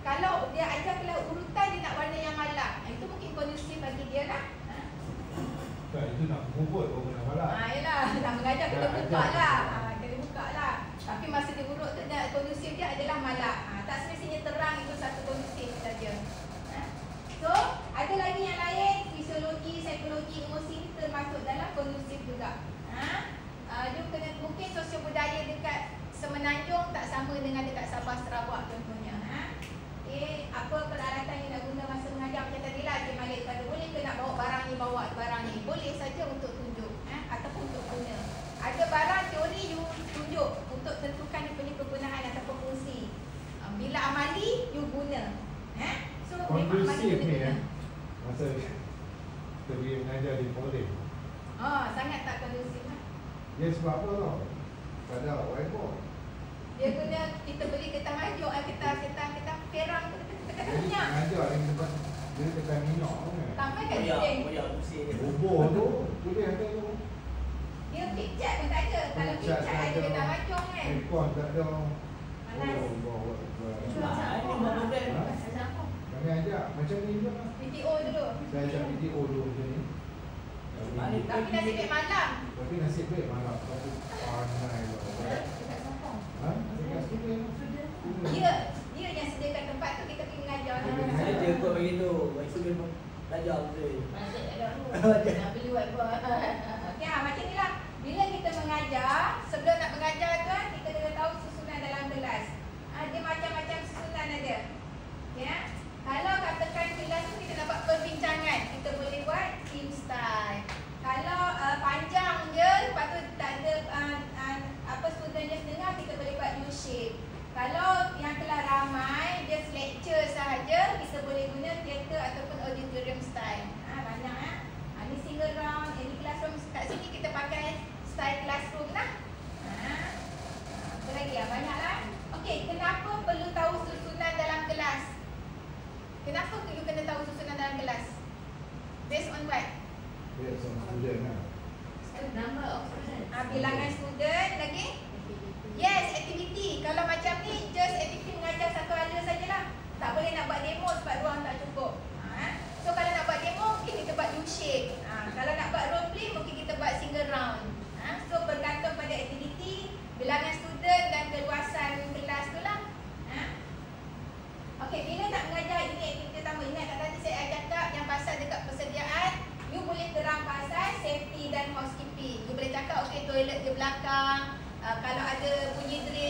Kalau dia ajar kelas urutan dia nak warna yang malam, itu mungkin kondusif bagi dia lah. Tak, itu nak mengubut baru nak malam. Yelah, nak mengajar kena buka lah. Kena buka lah. Tapi masa dia urut tu kondusif dia adalah malam. Tak semestinya terang itu satu kondusif saja. So, ada lagi yang lain, fisiologi, psikologi, emosi ni termasuk dalam kondusif juga. Dia kena mungkin sosio budaya dekat Semenanjung tak sama dengan dekat Sabah Sarawak contohnya. Apa peralatan yang nak guna masa mengajar macam tadi lah, Cik Malik kata boleh ke nak bawa barang ni, boleh saja untuk tunjuk ataupun untuk guna. Ada barang teori you tunjuk untuk tentukan dia punya kegunaan ataupun fungsi. Bila amali you guna. So kondusif ni masa kita pergi mengajar di Polin. Sangat tak kondusif lah. Dia sebab apa tau? Tak ada whiteboard. Dia guna, kita beli kertas majuk, kertas perang, kertas Jadi minyak. mengajar yang tempat dia tekan minyak kan. Sampai kat Koyak sini. pusing. Boboh tu, tulis atas tu. Dia picture pun tak ada. Kalau Picture picture tak ada ada. kertas majuk kan. Aircon tak ada. Malas. Oh, Ni buat program. kami ajak macam ni juga lah. PTO dulu. Saya ajak video dulu macam ni. Tapi nasib baik malam. Tapi nasib baik malam. Tapi pandai lah. Dekat studio. Dia yang sediakan tempat tu, kita pergi mengajar lah. Saya je kot bagi tu. Bagi tu belajar betul. Masuk ada dulu. Nak beli whiteboard. Okey, macam ni lah. Bila kita mengajar, sebelum nak mengajar tu kita kena tahu susunan dalam kelas. Dia macam-macam susunan ada. Ya. Kalau katakan kelas tu kita dapat perbincangan, kita boleh buat team style. Kalau panjang je, lepas tu tak ada student just dengar, kita boleh buat U-shape. Kalau yang kelas ramai, just lecture sahaja, kita boleh guna theater ataupun auditorium style. Banyak ni single round, ini classroom. Kat sini kita pakai style classroom lah. Apa lagi ya? Banyak lah. Okey, kenapa perlu tahu susunan dalam kelas? Kenapa you kena tahu susunan dalam kelas? Based on what? Based on student lah. Number of students. Bilangan student lagi? Yes, activity. Kalau macam ni, just activity mengajar satu ala sajalah. Tak boleh nak buat demo sebab ruang tak cukup. So kalau nak buat demo, mungkin kita buat U-shape. Kalau nak buat role play, mungkin kita buat single round. So bergantung pada aktiviti, bilangan student dan keluasan kelas tu lah. Okey, bila nak mengajar ini aktiviti pertama, ingat tak tadi saya cakap yang pasal dekat persediaan, you boleh terang pasal safety dan housekeeping. You boleh cakap okey toilet di belakang, kalau ada bunyi drill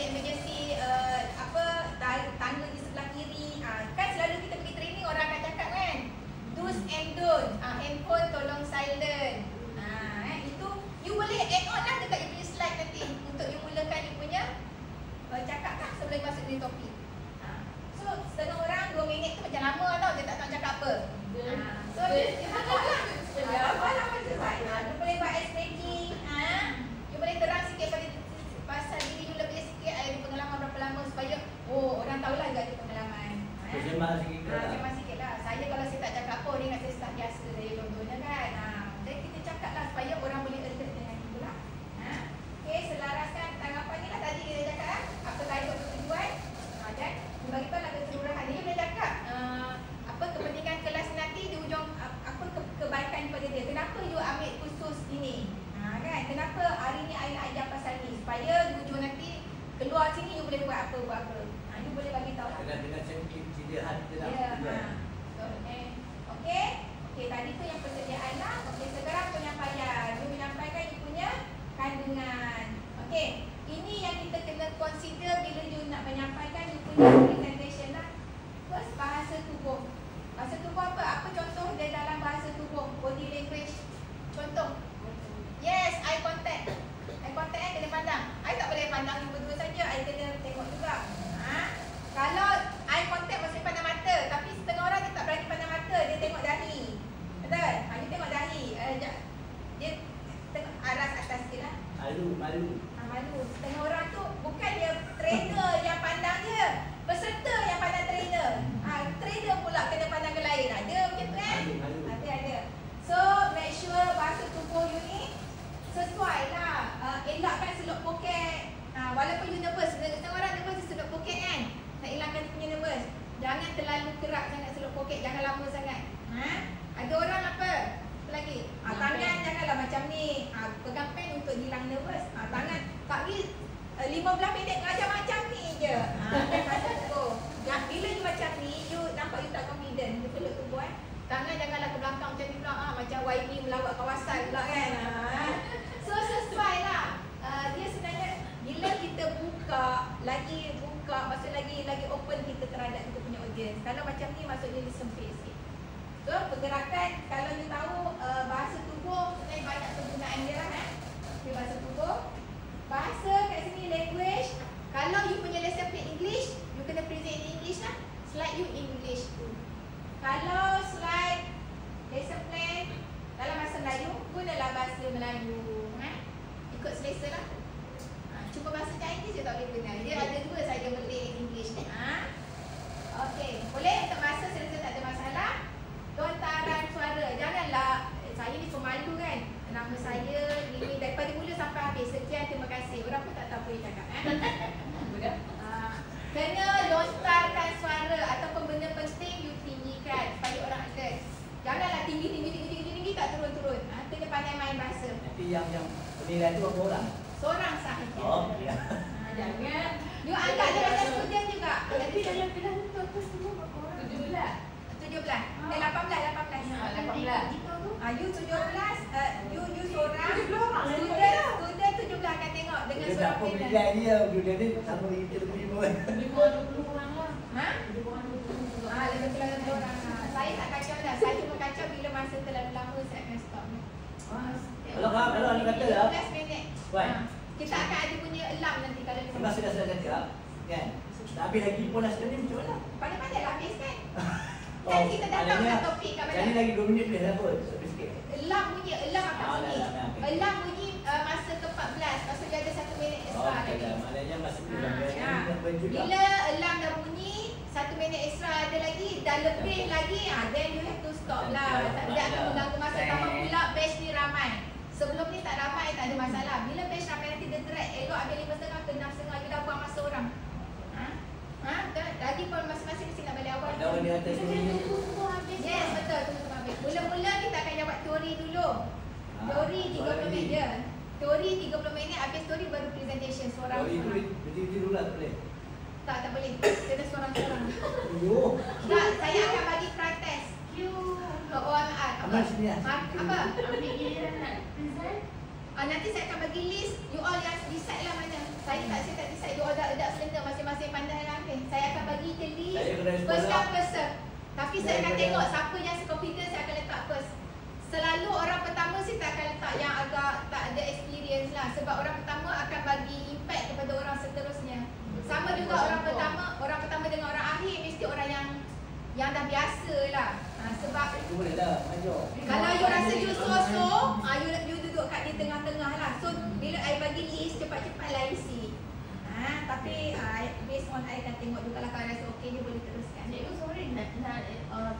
punya topik. So setengah orang 2 minit tu macam lama tau, dia tak tahu cakap apa. So dia apa sesuai. You boleh buat ice breaking. You boleh terang sikit pasal diri you lebih sikit, ada pengalaman berapa lama supaya orang tahulah you ada pengalaman. Semak sikit lah. Semak sikit lah. Saya kalau saya tak cakap apa, orang ingat saya staf biasa saya contohnya kan. Jadi kita cakap lah supaya orang boleh alert dengan itu lah. Okay, selaraskan tanggapan ni lah tadi kita cakap apa tajuk tujuan. Dan bagi tahu lah keseluruhan. Dia boleh cakap apa kepentingan kelas nanti di ujung apa kebaikan pada dia. Kenapa you ambil khusus ini? Kan? Kenapa hari ni I nak ajar pasal ni? Supaya di ujung nanti keluar sini you boleh buat apa. You boleh bagi tahu lah. Dengan cedera kita nak. Okey, tadi tu yang persediaan lah. Okey, sekarang penyampaian. You menyampaikan you punya kandungan. Okey, ini yang kita kena consider bila you nak menyampaikan you punya presentation lah. First, bahasa tubuh. Bahasa tubuh apa? Apa contoh dia dalam bahasa tubuh? Body language. Contoh. Yes, eye contact. Eye contact kena pandang. I tak boleh pandang you berdua saja. I kena tengok juga. Kalau eye contact maksudnya pandang mata, tapi setengah orang dia tak berani pandang mata, dia tengok dahi. Betul? Dia tengok dahi. Dia tengok aras atas sikit lah. Malu. Malu. Setengah orang tu bukan dia trainer yang pandang dia, peserta yang pandang trainer. Trainer pula kena pandang ke lain. Ada macam tu kan? Ada. So, make sure bahasa tubuh you ni sesuai lah. Elakkan seluk poket. Walaupun you nervous, setengah orang nervous dia seluk poket kan? Nak hilangkan dia punya nervous. Jangan terlalu kerak sangat seluk poket, jangan lama sangat. Ada orang apa lagi? Tangan janganlah macam ni. Pegang pen untuk hilang nervous. Tangan tak pergi 15 minit mengajar macam ni je. Bila you macam ni, you nampak you tak confident. You peluk tubuh Tangan janganlah ke belakang macam ni pula. Macam YB melawat kawasan pula kan. So sesuai lah. Dia sebenarnya bila kita buka, maksud lagi open kita terhadap kita punya audience. Kalau macam ni maksudnya dia sempit sikit. So pergerakan, kalau you tahu bahasa tubuh sebenarnya banyak penggunaan dia lah okay, bahasa tubuh. Bahasa kat sini language. Kalau you punya lesson plan English, you kena present in English lah. Slide you in English tu. Kalau slide lesson plan dalam bahasa Melayu, gunalah bahasa Melayu. Ikut selesa lah. Cuma bahasa Chinese je tak boleh guna. Dia ada dua saja Malay dan English ni. Okey, boleh untuk bahasa selesa tak ada masalah. Lontaran suara. Janganlah saya ni pemalu kan. Nama saya ini daripada mula sampai habis. Sekian, terima kasih. Orang pun tak tahu apa yang cakap kena lontarkan suara ataupun benda penting you tinggikan supaya orang alert. Janganlah tinggi tak turun-turun. Kena pandai main bahasa. Nanti yang penilaian tu berapa orang? Seorang sahaja. Ya. Jangan. You anggap dia macam student juga. Tapi dalam kelas tu aku semua berapa orang? 17. 18. You 17, you seorang. Student 17 akan tengok dengan Dia suara tak apa penilaian. penilaian dia. Dia ni sama kita lebih lima. Lebih kurang 20 orang lah. Lebih kurang 20 orang. Saya tak kacau dah. Saya cuma kacau bila masa terlalu lama saya akan stop. Kalau anda kata lah 15 minit. Kita akan ada punya alarm nanti kalau Sebab sudah cakap kan? Tak habis lagi pun lah sekali macam mana? pandai-pandai lah habis kan. Kan kita dah tahu dah topik kat mana. Jadi lagi 2 minit boleh lah pun. Sikit. Alarm bunyi akan bunyi. Alarm bunyi masa ke-14. Maksud dia ada 1 minit extra Okey lagi. dah. Maknanya masih kurang. Bila alarm dah bunyi 1 minit extra ada lagi, dah lebih lagi, then you have to stop lah. Dia akan mengganggu masa. Tambah pula batch ni ramai. Sebelum ni tak ramai, tak ada masalah. Bila batch ramai nanti dia drag. Elok ambil 5.30 ke 6.30, you dah buang masa orang. Lagi pun masing-masing mesti nak balik awal. Ada orang di atas ni. Yes, betul. Tunggu habis. Mula-mula kita akan jawab teori dulu. Teori 30 minit je. Teori 30 minit, habis teori baru presentation seorang. Teori tu betul-betul dulu lah tak boleh. Tak boleh. Kena seorang-seorang. Tak, saya akan bagi try-test. Ke OMR. Amal sini lah. Apa? Ambil giliran nak present. Nanti saya akan bagi list. You all yang decide lah mana. Saya tak decide. You all dah selenda masing-masing pandai lah. Okay. Saya akan bagi je list. First come first serve. Tapi saya akan tengok siapa yang confident saya akan letak first. Selalu orang pertama saya tak akan letak yang agak tak ada experience lah. Sebab orang pertama akan bagi impact kepada orang seterusnya. Sama juga orang pertama yang dah biasa lah. Sebab Itu boleh lah, ajar. kalau you rasa you so-so, you duduk kat di tengah-tengah lah. So bila I bagi list, cepat-cepat lah isi. Tapi based on I akan tengok juga lah, kalau rasa okey, you boleh teruskan. Cikgu sorry nak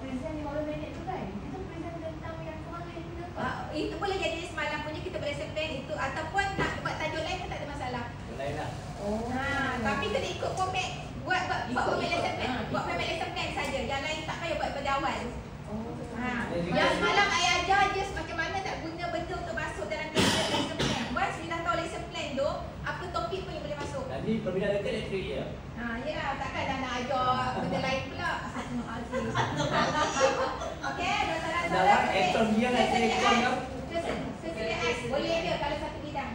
present 15 minit tu kan. Kita present tentang yang kemarin ke apa? Itu boleh jadi semalam punya kita boleh plan itu, ataupun nak buat tajuk lain pun tak ada masalah. Lain lah. Tapi kena ikut format. Buat format lesson plan. Ikut. Buat format lesson plan saja. Yang lain tak payah buat pada awal. Yang Semalam I ajar just macam mana nak guna benda untuk masuk dalam lesson plan. Once you dah tahu lesson plan tu, apa topik pun you boleh masuk. Nanti perbincangan dekat elektrik je. Ya, takkan dah nak ajar benda lain pula. Okey, Dalam atom dia nak telefon kau. Kesediaan boleh je kalau satu bidang.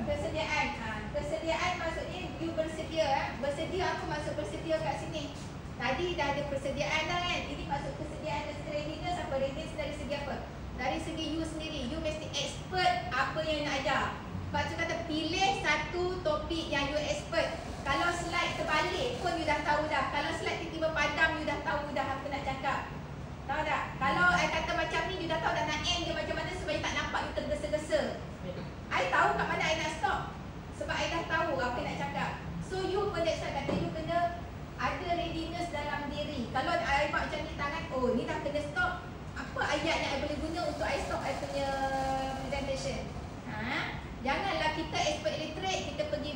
Kesediaan. Kesediaan maksudnya you bersedia. Bersedia apa maksud bersedia kat sini? Tadi dah ada persediaan dah kan. Ini maksud kesediaan dan readiness apa? Readiness dari segi apa? Dari segi you sendiri. You mesti expert apa yang nak ajar. Sebab tu kata pilih satu topik yang you expert. Kalau slide terbalik pun you dah tahu dah. Kalau slide tiba-tiba padam, you dah tahu dah apa nak cakap. Tahu tak? Kalau I kata macam ni, you dah tahu dah nak end dia macam mana supaya tak nampak you tergesa-gesa. I tahu kat mana I nak stop. Sebab I dah tahu apa nak cakap. So you pun that's why kata you kena ada readiness dalam diri. Kalau I buat macam ni tangan, oh ni dah kena stop. Apa ayat yang I boleh guna untuk I stop I punya presentation. Janganlah kita expert illiterate, kita pergi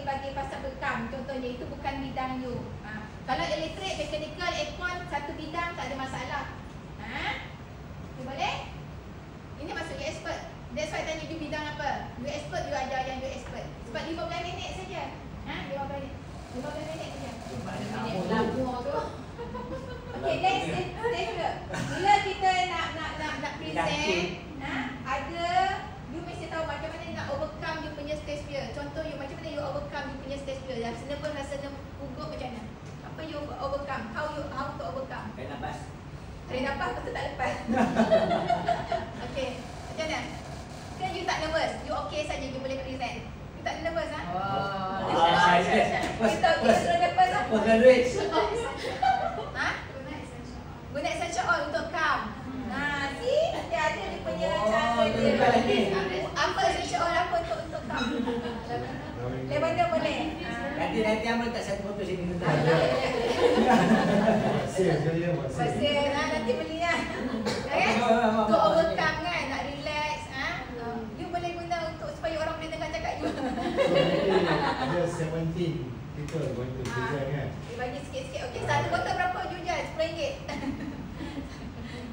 bagi pasal bekam. Contohnya itu bukan bidang you. Kalau illiterate, mechanical, aircon, satu bidang tak ada masalah. You boleh? Ini maksud you expert. That's why tanya you bidang apa. You expert, you ajar yang you expert. Sebab 15 minit saja. 15 minit. 15 minit saja. Minit labur tu. Okay, next dulu. Bila kita nak present, ada you mesti tahu macam mana nak overcome you punya stage fear. Contoh you macam mana you overcome you punya stage fear. Yang nervous rasa gugup macam mana? Apa you overcome? How to overcome? Tarik nafas. Tarik nafas betul tak lepas. Okay, macam mana? Kan you tak nervous, you okay saja you boleh present. You tak nervous Kita suruh nervous lah. Postgraduate. Guna essential oil untuk calm. See? Nanti ada dia punya cara dia. Apa essential oil apa untuk calm? Lavender boleh. Nanti Amal tak satu foto sini tu. Pasir sekali ya, Pasir nanti beli lah. Untuk overcome kan, nak relax. You boleh guna untuk supaya orang boleh dengar cakap you. Ada 17 people going to present kan. Dia bagi sikit-sikit. Okey, satu botol berapa you jual? RM10.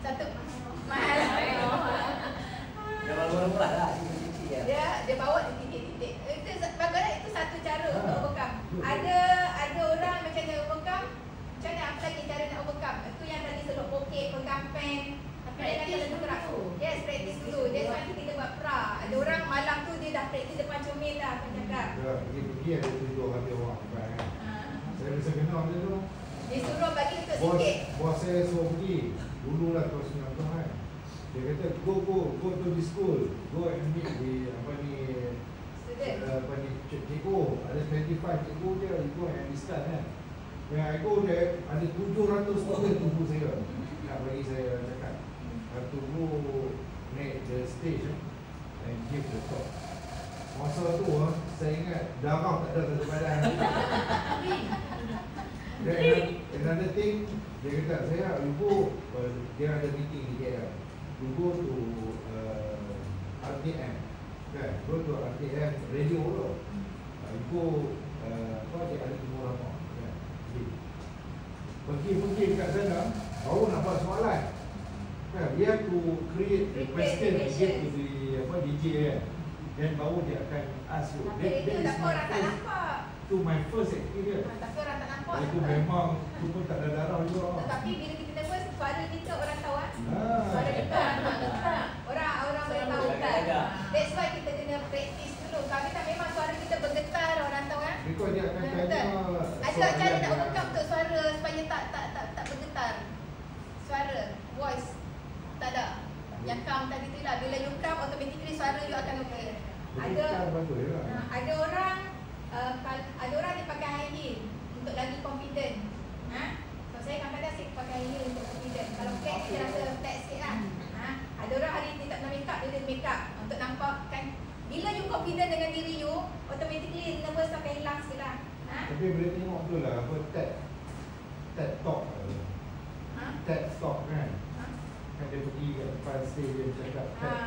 Satu mahal. Dah murah lah. Dia bawa titik-titik. Itu bagaimana itu satu cara untuk overcome. Ada orang macam mana overcome? Macam mana apa lagi cara nak overcome? Itu yang tadi seluk pokek, pegang pen. Tapi dia kata lebih gerak. Yes, practice dulu. That's why kita buat pra. Ada orang malam tu dia dah practice depan cermin dah apa cakap. Pergi ada tujuh hati orang kan. Saya rasa kenal dia tu. Dia suruh bagi untuk Bos, sikit. bos saya suruh pergi. Dululah tahun 90 kan. Dia kata go to the school. Go and meet the Student. cikgu. Ada 25 cikgu je. You go and discuss kan. When I go there, ada 700 student tunggu saya. Nak bagi saya cakap. Tunggu naik the stage and give the talk. Masa tu saya ingat darah tak ada satu badan. Then another thing, dia kata saya, you go, dia ada meeting di KL. You go to RTM, kan? Go to RTM radio tu. You go, apa dia ada timur apa? Kan? Pergi kat sana, baru nak buat soalan. Kan? We have to create a question and give to the DJ kan. Then baru dia akan ask you. Tapi itu tak orang tak nampak. To my first experience. Tapi orang tak nampak. Itu memang tu pun tak ada darah juga. Tetapi bila kita nervous, suara kita orang tahu Ah. Suara kita orang tahu. Orang boleh tahu kan. That's why kita kena practice dulu. Kalau kita memang suara kita bergetar, orang tahu kan. Because dia akan tanya Ada cara nak overcome untuk suara supaya tak bergetar. Suara, voice tak ada. Yang calm tadi tu lah. Bila you calm, automatically suara you akan okay. Ada orang dia pakai high heel untuk lagi confident. So saya kadang-kadang saya pakai high heel Tapi boleh tengok tu lah apa TED Talk. Ha? TED Talk kan. Ha? Kan dia pergi kat depan stage dia cakap TED.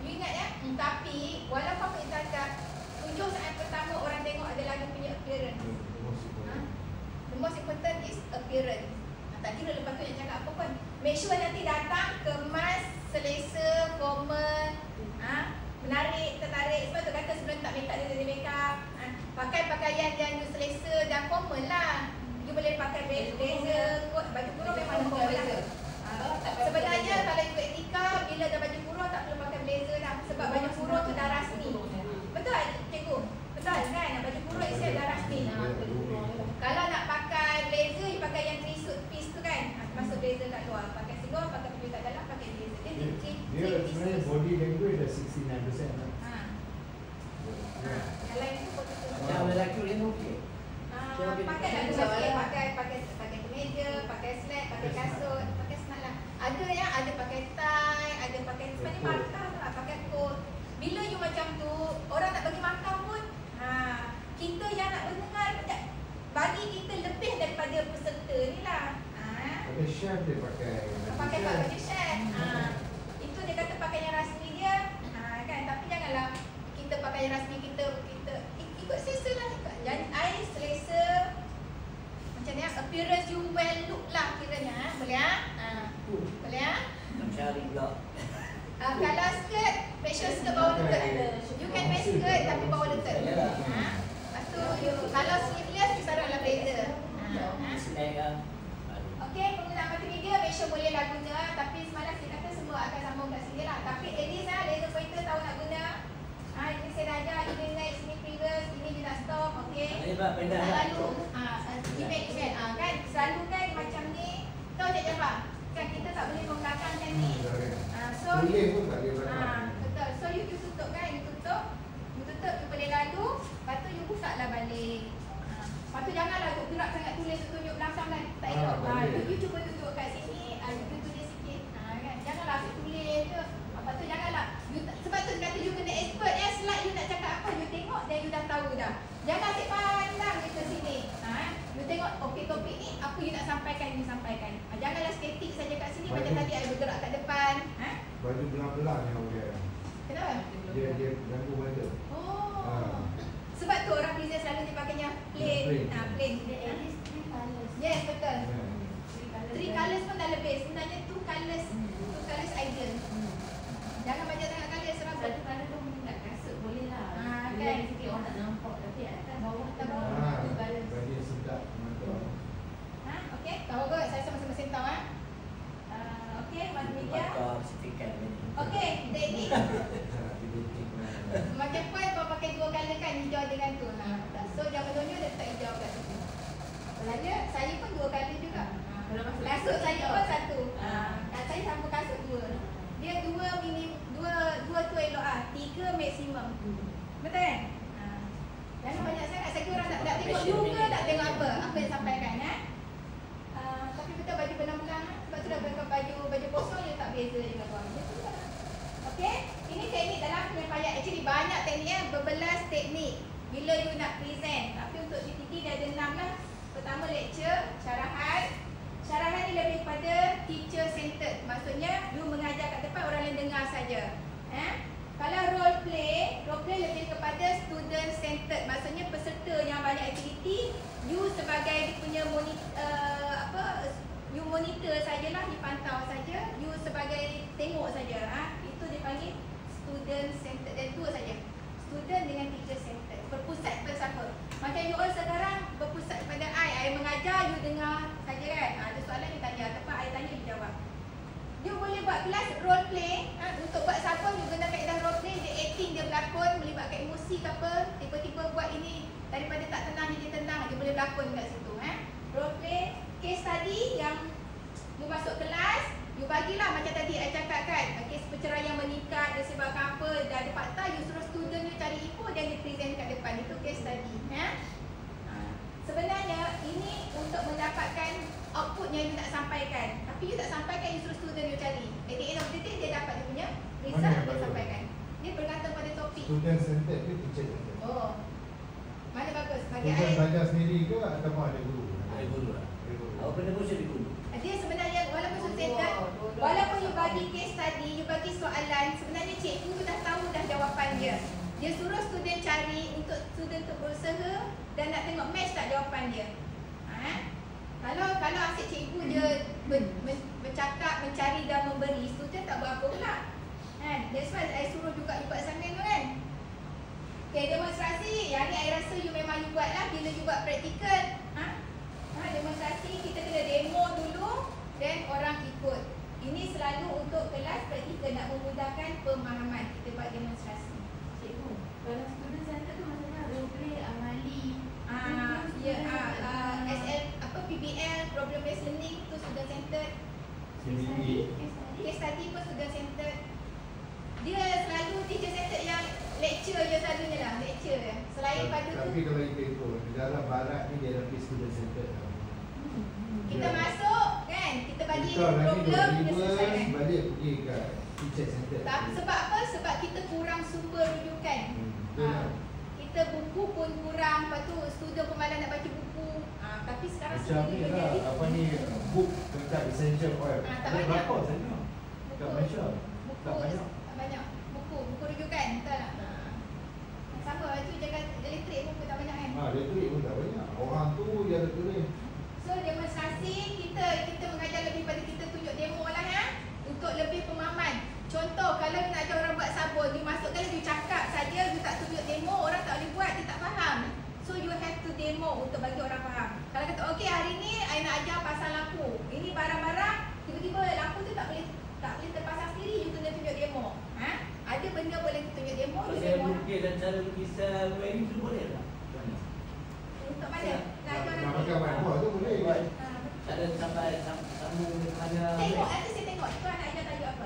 You ingat ya? Tapi walaupun apa yang cakap, tujuh saat pertama orang tengok adalah dia punya appearance. The most important is appearance. Tak kira lepas tu yang cakap apa pun. Make sure nanti datang kemas, selesa, formal, menarik, tertarik. Sebab tu kata sebelum tak make up dia make up. Pakai pakaian yang selesa dan formal lah. You boleh pakai blazer, kot, baju kurung memang formal lah. Sebenarnya kalau ikut etika, bila dah baju kurung tak perlu pakai blazer dah. Sebab baju kurung tu dah rasmi. Betul cikgu? Betul kan? Baju kurung isi dah rasmi. Kalau nak pakai blazer, you pakai yang three-suit piece tu kan? Masuk blazer kat luar. Pakai seluar, pakai baju kat dalam, pakai blazer. Dia sebenarnya body language dah 69% lah. Kalau yang tu betul. Yang lelaki dia okey. Pakai lah tu pakai kemeja, pakai slap, pakai kasut, pakai smart lah. Ada yang ada pakai tie, ada pakai sebenarnya markah lah, pakai coat. Bila you macam tu, orang tak bagi markah pun, kita yang nak mendengar bagi kita lebih daripada peserta ni lah. Ada chef dia pakai baju chef. Itu dia kata pakai yang rasmi dia, kan? Tapi janganlah kita pakai yang rasmi kita ikut selesa lah. Jadi I selesa macam ni, appearance you well look lah kiranya. Boleh boleh Mencari pula. kalau skirt, make sure skirt bawah lutut. You can wear skirt tapi bawah lutut. Lepas tu kalau sleeveless, you taruhlah blazer. Okey, penggunaan multimedia make sure boleh lah guna. Tapi semalam saya kata semua akan sambung kat sini lah. Tapi at least laser pointer tahu nak guna. Ini saya dah ajar, ini next, ini previous, ini dia nak stop. Okey. Selalu event kan selalu kan macam ni. Tahu tak Jafar? Kan kita tak boleh membelakangkan ni. So boleh pun tak boleh belakang. betul. So you tutup kan, you tutup, you boleh lalu, lepas tu you busaklah balik. Lepas tu janganlah gerak sangat tulis tunjuk belakang kan. Tak elok. You cuba tutup kat sini, you tulis sikit. Kan? Janganlah asyik tulis je. Lepas tu janganlah. Sebab tu kata you kena expert ya. Slide you nak cakap apa, you tengok dan you dah tahu dah. Jangan asyik pandang je ke sini. You tengok okey topik ni apa you nak sampaikan, you sampaikan. Janganlah statik saja kat sini macam tadi I bergerak kat depan. Baju belang-belang yang dia. Kenapa? Dia ganggu mata. Sebab tu orang present selalu dia pakainya plain. Plain. Yes, betul. 3 colours pun dah lebih. Sebenarnya 2 colours. 2 colours ideal. Jangan banyak sangat colour serabut. Satu kali tu mungkin kat kasut boleh lah. Kan? Kan sikit orang tak nampak. Tapi atas bawah Atas bawah. Bagi sedap mata. Okey, tahu kot saya masing-masing tahu okey, multimedia. Okey, teknik. Macam pun kau pakai 2 colour kan, hijau dengan tu. So jangan dunia dia tak hijau kat situ. Sebenarnya saya pun 2 colour juga. Kasut saya pun 1. Saya sama kasut 2. Dia 2 tu elok 3 maksimum. Betul kan? Jangan banyak sangat. Saya kira orang tak tengok juga, tak tengok apa yang sampaikan tapi betul baju belang-belang. Sebab tu dah pakai baju kosong dia tak beza dengan tuan. Okey, ini teknik dalam penyampaian. Actually banyak teknik berbelas teknik bila you nak present. Tapi untuk CTT dia ada 6 lah. Pertama lecture, syarahan. Syarahan ni lebih pada teacher centered. Maksudnya you mengajar kat depan, orang lain dengar saja. Kalau role play lebih kepada student centered. Maksudnya peserta yang banyak aktiviti, you sebagai dia punya you monitor sajalah, dipantau saja, you sebagai tengok saja. Itu dipanggil student centered. Dan dua saja. Student dengan teacher centered. Berpusat pada siapa? Macam you all sekarang berpusat pada I mengajar, you dengar saja kan. Ada soalan you tanya, ataupun I tanya you jawab. You boleh buat kelas role play. Untuk buat siapa you guna kaedah role play. Dia acting, dia berlakon, melibatkan emosi ke apa. Tiba-tiba buat ini daripada tak tenang jadi tenang. Dia boleh berlakon kat situ. Role play, case study yang you masuk kelas, you bagilah macam tadi I cakap kan. Kes perceraian meningkat disebabkan apa, dah ada fakta, you suruh student you cari info dan dia present kat depan. Itu case study. Sebenarnya ini untuk mendapatkan output yang you nak sampaikan. Tapi you tak sampaikan, you suruh student you cari. At the end of the day, dia dapat dia punya result dia sampaikan. Dia bergantung pada topik. Student centered ke teacher centered? Mana bagus? bagi Student I belajar sendiri ke ataupun ada guru? Ada guru lah. Apa benda pun saya guru. dia sebenarnya walaupun student, walaupun you bagi case study, you bagi soalan, sebenarnya cikgu tu dah tahu dah jawapan dia. Dia suruh student cari untuk student tu berusaha dan nak tengok match tak jawapan dia. Kalau asyik cikgu dia bercakap, mencari dan memberi, student tak buat apa pula. That's why I suruh juga you buat assignment tu kan. Okay, demonstrasi. Yang ni I rasa you memang you buat lah bila you buat praktikal. Demonstrasi kita kena demo dulu dan orang ikut. Ini selalu untuk kelas praktikal nak memudahkan pemahaman. Kita buat demonstrasi. Cikgu, kalau student center tu maksudnya role play, amali. SL PBL, problem based learning tu student centered. CBE. Case study pun student centered. Dia selalu teacher centered yang lecture je selalunya lah, lecture je. Selain pada tu Tapi kalau kita ikut negara barat ni dia lebih student centered. kita masuk kan, kita bagi Kita nanti problem, kita dua selesaikan. balik pergi ke teacher centered. Sebab apa? Sebab kita kurang sumber rujukan. Kita buku pun kurang, lepas tu student pun malas nak baca buku. Tapi sekarang Macam ni lah, apa ni, book tentang essential oil. tak Ada banyak. berapa saja? Tak Malaysia. Tak banyak. Tak banyak. Buku rujukan, betul tak? Sama lah tu jaga elektrik pun tak banyak kan. Elektrik pun tak banyak. Orang tu dia ada tulis. So demonstrasi kita mengajar lebih pada kita tunjuk demo lah ya. Untuk lebih pemahaman. Contoh kalau you nak ajar orang buat sabun, you masukkan you cakap saja, you tak tunjuk demo, orang tak boleh buat, dia tak faham. So you have to demo untuk bagi orang faham. Kalau kata okey hari ni I nak ajar pasal lampu. Ini barang-barang, tiba-tiba lampu tu tak boleh terpasang sendiri, you kena tunjuk demo. Ada benda boleh tunjuk demo, Kalau you saya demo. lukis dan cara lukisan wedding tu boleh tak? Untuk mana? Nak ajar Nak nanti. pakai whiteboard tu boleh. Tak ada sampai sambung dengan Tengok, nanti saya tengok. Tuan nak ajar tajuk apa?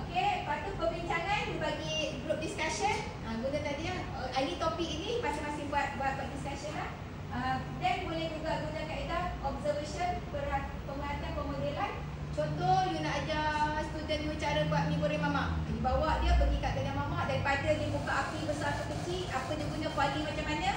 Okey, lepas tu perbincangan dibagi group discussion. Guna tadi ini topik ini masing-masing buat discussion lah. Dan boleh juga guna kaedah observation, penglihatan pemodelan. Contoh you nak ajar student you cara buat mi goreng mamak. You bawa dia pergi kat kedai mamak, daripada dia buka api besar atau kecil, apa dia guna kuali macam mana?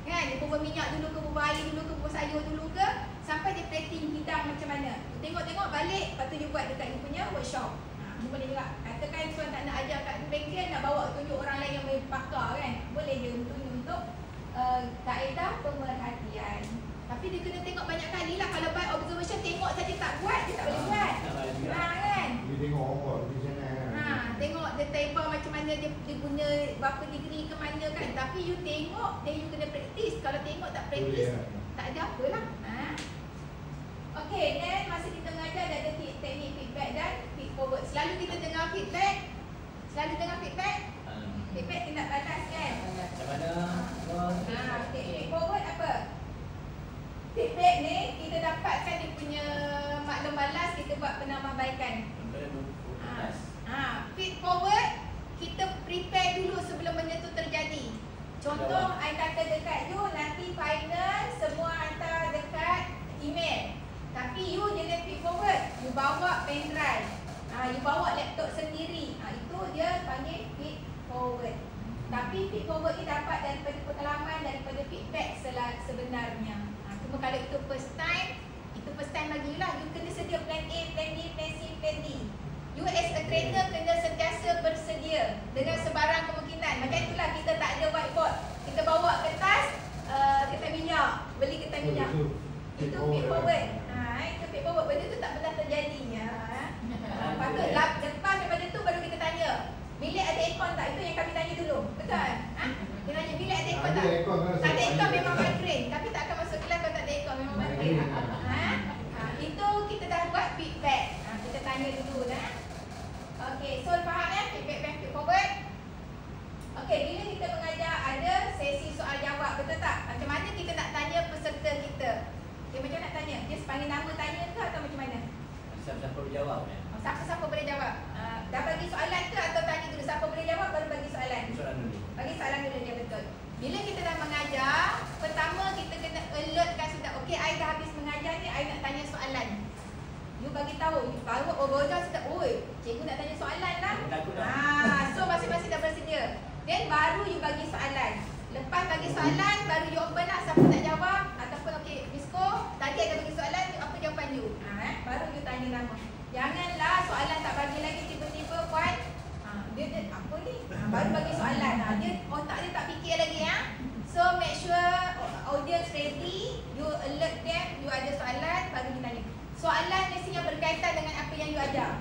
Kan, dia bubuh minyak dulu ke bubuh air dulu ke bubuh sayur dulu ke, sampai dia plating hidang macam mana. Tengok-tengok balik, lepas tu you buat dekat you punya workshop. You boleh juga. Katakan tuan tak nak ajar kat bengkel, nak bawa tunjuk orang lain yang pakar kan. Boleh je untuk kaedah pemerhatian. Tapi dia kena tengok banyak kali lah. Kalau buat observation, tengok saja tak buat, dia tak boleh buat. Kan? Dia tengok orang buat di sana. Tengok dia table macam mana dia guna berapa degree ke mana kan. Tapi you tengok, then you kena practice. Kalau tengok tak practice, tak ada apa lah. Okay, then masa kita mengajar ada teknik feedback dan feed forward. Selalu kita dengar feedback. Feedback tindak balas kan. Macam mana? Feed forward apa? Feedback ni kita dapatkan dia punya maklum balas, kita buat penambahbaikan. Feed forward, kita prepare dulu sebelum benda tu terjadi. Contoh, I kata dekat you, nanti final semua hantar dekat email. Tapi you jangan feed forward, you bawa pen drive, you bawa laptop sendiri. Itu dia panggil feed forward. Tapi feed forward ni dapat daripada pengalaman, daripada feedback sebenarnya. Cuma kalau itu first time bagi you lah, you kena sedia plan A, plan B, plan C, plan D. You as a trainer kena sentiasa bersedia dengan sebarang kemungkinan. Macam itulah kita tak ada whiteboard. Kita bawa kertas, kertas minyak, beli kertas minyak. Itu feed forward. Itu feed forward. Benda tu tak pernah terjadinya. Patut lepas daripada tu baru kita tanya, bilik ada aircon tak? Itu yang kami tanya dulu. Betul? Dia tanya bilik ada aircon tak? Tak ada aircon memang migraine. Tapi tak akan masuk kelas kalau tak ada aircon memang migraine. Itu kita dah buat feedback. Kita tanya dulu dah. Okey, so faham ya? Feedback dan feed forward. Okey, bila kita mengajar ada sesi soal jawab, betul tak? Macam mana kita nak tanya peserta kita? Okay, macam nak tanya? Dia sepanggil nama tanya ke atau macam mana? Siapa-siapa boleh jawab kan? Siapa-siapa boleh jawab? Dah bagi soalan ke atau tanya dulu? Siapa boleh jawab baru bagi soalan? Soalan dulu. Bagi soalan dulu dia betul. Bila kita dah mengajar, pertama kita kena alertkan sudah. Okey, I dah habis mengajar ni, I nak tanya soalan. You bagi tahu, baru dah sudah, oi, cikgu nak tanya soalan lah. So masing-masing dah bersedia. Then baru you bagi soalan. Lepas bagi soalan, baru you open lah siapa nak jawab. Ataupun okay, Miss Ko, tadi ada bagi soalan, apa jawapan you? Baru you tanya nama. Janganlah soalan tak bagi lagi tiba-tiba Puan. Dia apa ni? Baru bagi soalan. Dia otak dia tak fikir lagi ya. So make sure audience ready, you alert them, you ada soalan, baru you tanya. Soalan mestinya berkaitan dengan apa yang you ajar.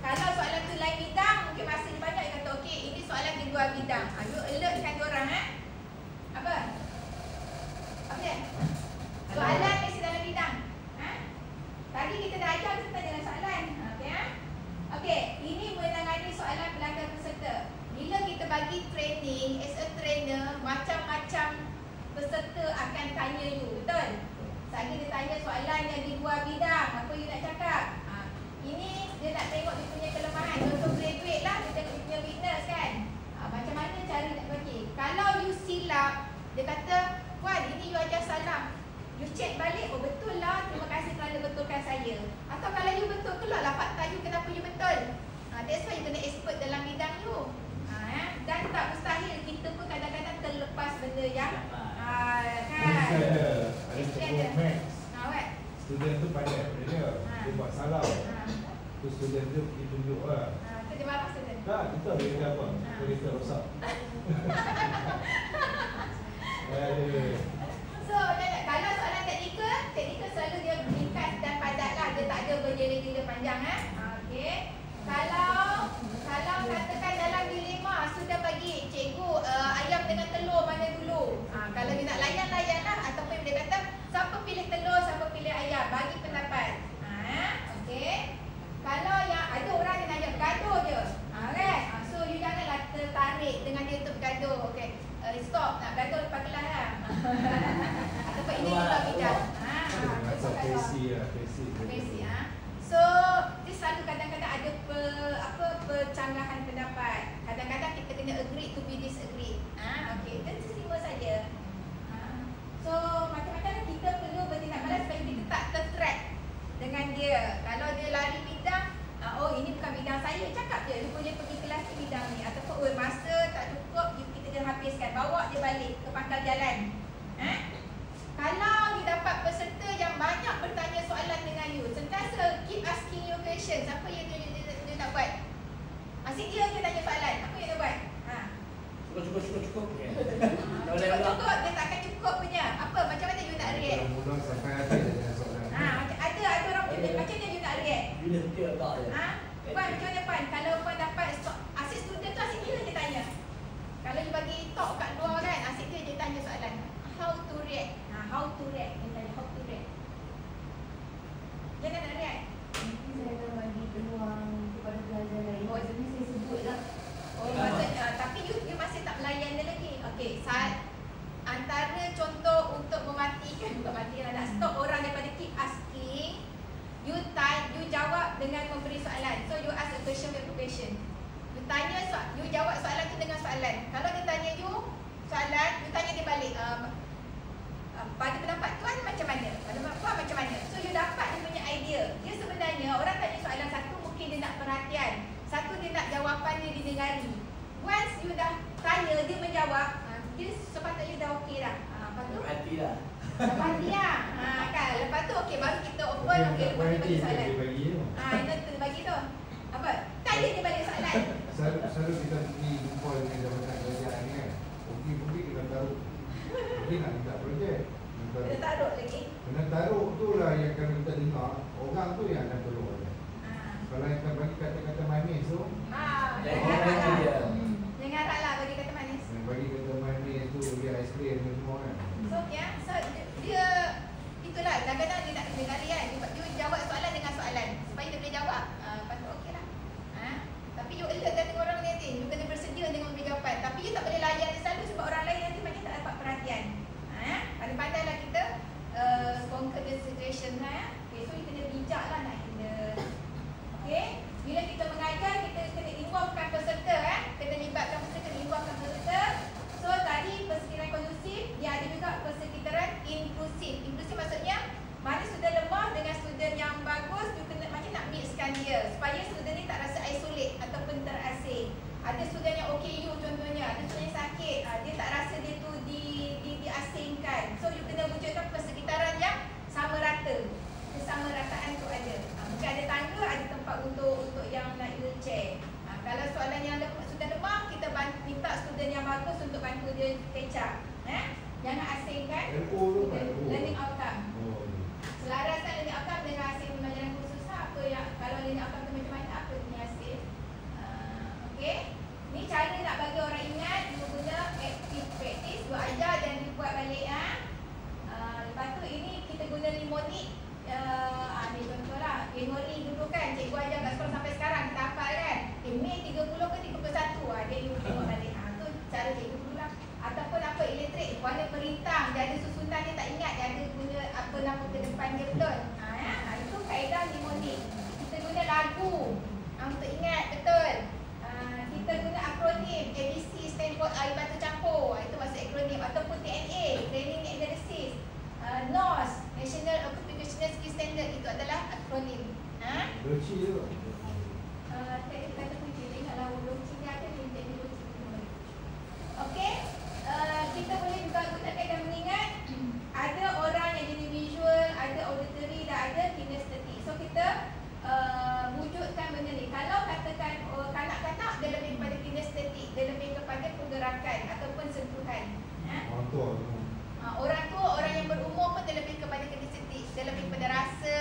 Kalau soalan tu lain bidang, mungkin masa dia banyak, dia kata okey, ini soalan di luar bidang. You alertkan diorang apa? Apa dia? Soalan mesti dalam bidang. Tadi kita dah ajar tentang dengan soalan. Okey okey, ini menangani soalan pelanggan peserta. Bila kita bagi training as a trainer, macam-macam peserta akan tanya you, betul? Selagi dia tanya soalan yang di luar bidang, apa you nak cakap? Ini dia nak tengok dia punya kelemahan. Contoh graduate lah, dia tengok dia punya weakness kan. Macam mana cara nak bagi? Kalau you silap, dia kata, Puan, ini you ajar salah. You check balik, oh betul lah, terima kasih kerana betulkan saya. Atau kalau you betul, keluarlah fakta you kenapa you betul. That's why you kena expert dalam bidang you. Dan tak mustahil, kita pun kadang-kadang terlepas benda yang kan. Ada cikgu maths. Student tu pandai pada dia. Dia buat salah. Tu student tu pergi tunjuk lah. Tu dia marah student. Tak, kita ada kata apa? Kita rosak. So, kalau soalan teknikal selalu dia ringkas dan padat lah. Dia tak ada berjela-jela panjang okey. Kalau katakan dalam dilema sudah bagi cikgu ayam dengan telur mana dulu. Kalau dia nak layan lah. Ataupun dia kata siapa pilih telur, siapa pilih ayam, bagi pendapat. Okey. Kalau yang ada orang yang nak bergaduh je. Kan? So you janganlah tertarik dengan dia untuk bergaduh. Okey. Stop, nak bergaduh lepas kelas lah. Ataupun ini juga bidang. Macam Casey. So, dia selalu kadang-kadang ada percanggahan pendapat. Kadang-kadang kita kena agree to be disagree. Okey, dan sesimpel saja. So, macam-macam kita perlu bertindak balas supaya kita tak tertrack dengan dia. Kalau dia lari bidang, oh ini bukan bidang saya, cakap je, dia boleh pergi kelas di bidang ni. Ataupun oh, masa tak cukup, kita kena habiskan, bawa dia balik ke pangkal jalan. Kalau you dapat peserta yang banyak bertanya soalan dengan you, sentiasa keep asking you questions. Apa yang dia nak buat? Asyik dia je tanya soalan. Apa yang dia buat? Cukup. Cukup, dia tak akan cukup punya. Apa? Macam mana you nak react? Mula sampai akhir dengan soalan. Ada orang macam macam mana you nak react? You dah fikir tak je. Puan, macam mana Puan? Kalau Puan dapat asyik student tu asyik dia je tanya. Kalau you bagi talk kat luar kan, asyik dia je tanya soalan. How to react? How to react? Dia tanya how to react. Jangan nak react. Mungkin saya akan bagi peluang kepada pelajar lain. Oh, Jadi saya sebutlah. Oh, maksudnya, tapi you masih tak melayan dia lagi. Okey, antara contoh untuk mematikan, bukan matikan, nak stop orang daripada keep asking, you jawab dengan memberi soalan. So, you ask a question with a question. You tanya you jawab soalan tu dengan soalan. Kalau dia tanya you soalan, you tanya dia balik. Pada pendapat tuan macam mana? Pada pendapat puan macam mana? So, you dapat dia punya idea. Dia sebenarnya, orang tanya soalan satu, mungkin dia nak perhatian. Satu, dia nak jawapan dia didengari. Once you dah tanya, dia menjawab, dia sepatutnya dah okey dah. Lepas tu? Hati lah. Hati lah. Kan? Lepas tu, okey, baru kita open. Okey, lepas tu bagi soalan. Itu tu bagi tu. Apa? Tanya dia balik soalan. Selalu kita pergi jumpa dengan jabatan kerajaan ni kan. Pergi kita taruh. Pergi nak minta projek. Kita taruh lagi. Kena taruh tu lah yang kalau kita dengar, orang tu yang akan tolong kita. Kalau yang kita bagi kata-kata manis tu, Jangan harap lah. Jangan harap lah bagi kata manis. yang bagi kata manis tu, dia aiskrim tu semua kan. So dia itulah, kadang-kadang dia nak dengari kan. Dia jawab soalan dengan soalan supaya dia boleh jawab. Lepas tu okey lah. Tapi you alert dengan orang nanti. You kena bersedia dengan memberi jawapan. Tapi you tak boleh layan dia selalu sebab orang lain nanti macam tak dapat perhatian. Pandai-pandailah kita conquer the situation lah. Okay, so you kena bijak lah nak handle. Okay, bila kita mengajar, kita kena involvekan peserta. Kena libatkan peserta, kena involvekan peserta. So tadi persekitaran kondusif, dia ada juga persekitaran inklusif. Inklusif maksudnya mana student lemah dengan student yang bagus, you kena macam nak mixkan dia supaya student ni tak rasa isolate ataupun terasing. Ada student yang OKU contohnya, ada student yang sakit, dia tak rasa ada tangga, ada tempat untuk yang naik wheelchair. Kalau soalan yang sudah lemah, kita minta student yang bagus untuk bantu dia catch up. Jangan asingkan learning outcome. Selaraskan learning outcome dengan hasil pembelajaran khusus. Apa yang kalau learning outcome tu macam mana, apa punya hasil. Okey. Ni cara nak bagi orang ingat, you guna active practice, you ajar dan you buat balik. Lepas tu ini kita guna mnemonic. Ni contohlah, memori dulu kan cikgu ajar kat sekolah sampai sekarang kita hafal kan. Mei 30 ke 31, dia you tengok balik. Tu cara cikgu dulu lah. Ataupun apa elektrik, warna perintang, dia ada susunan dia tak ingat, dia ada guna apa nama terdepan dia betul. Itu kaedah mnemonic. Kita guna lagu untuk ingat betul. Kita guna akronim ABC stand for air batu campur. Itu maksud akronim. Ataupun TNA, Training Analysis. NOS, National Occupational Skill Standard, itu adalah akronim. Loci tu. Teknik kata kunci. Ingatlah loci ni ada di teknik loci. Okey. Kita boleh juga guna kaedah mengingat. Ada orang yang jadi visual, ada auditory dan ada kinesthetic. So kita wujudkan benda ni. Kalau katakan kanak-kanak dia lebih kepada kinesthetic, dia lebih kepada pergerakan ataupun sentuhan. Orang tua tu. Orang tua, orang yang berumur pun dia lebih kepada kinesthetic. Dia lebih kepada rasa,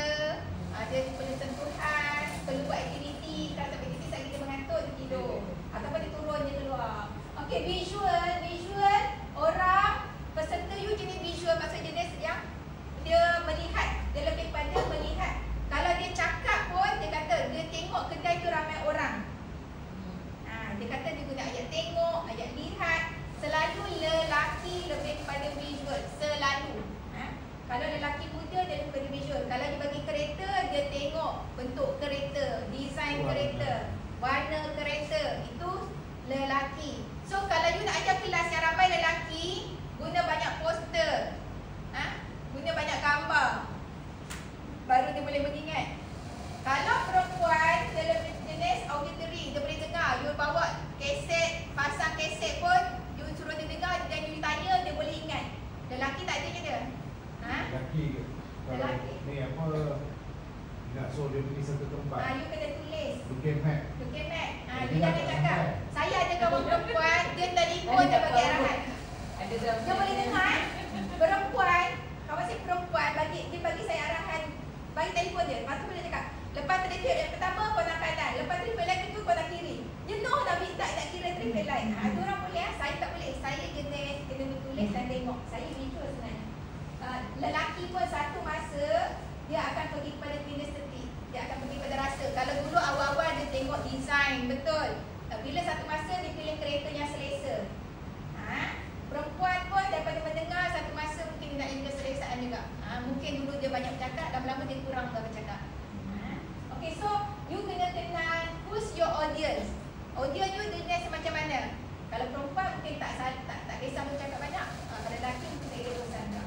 dia perlu sentuhan, perlu buat aktiviti. Kalau tak aktiviti saat kita mengantuk, dia tidur. Ataupun dia turun, dia keluar. Okey, visual orang peserta you jenis visual, maksud jenis yang dia melihat, dia lebih pada melihat. Kalau dia cakap pun dia kata dia tengok kedai tu ramai orang. Dia kata dia guna ayat tengok, ayat lihat. Selalu lelaki lebih kepada visual, selalu. Kalau lelaki muda dia lebih kepada visual. Kalau dia bagi kereta, dia tengok bentuk kereta, design kereta, warna kereta. Itu lelaki. So kalau you nak ajar kelas yang ramai lelaki, guna banyak poster, guna banyak gambar, baru dia boleh mengingat. Kalau perempuan, dia lebih jenis auditory, dia boleh dengar. You bawa kaset, pasang kaset pun, you suruh dia dengar dan you tanya, dia boleh ingat. Lelaki tak ada ke dia? Lelaki ke? Kalau ni apa, nak suruh dia pergi satu tempat, You kena tulis. Bikin map. You jangan cakap, saya ada kawan perempuan, dia telefon, dia bagi arahan. Dia boleh dengar. Perempuan, kawan saya perempuan, dia bagi saya arahan, bagi telefon dia. Lepas tu boleh cakap, lepas telefon yang pertama kau nak kanan, lepas telefon lagi tu kau nak kiri. You know dah nak kira telefon lain. Ada orang boleh, saya tak boleh. Saya kena tulis dan tengok. Saya visual sebenarnya. Lelaki pun satu masa dia akan pergi kepada kinesthetic, dia akan pergi pada rasa. Kalau dulu awal-awal dia tengok design betul, bila satu masa dia pilih kereta yang selesa. Perempuan pun daripada mendengar, satu masa mungkin dia nak jaga keselesaan juga. Mungkin dulu dia banyak bercakap, lama-lama dia kurang bercakap. Okay, so you kena kenal who's your audience. Audience you jenis macam mana. Kalau perempuan mungkin tak kisah bercakap banyak. Kalau lelaki mungkin tak kira urusan juga.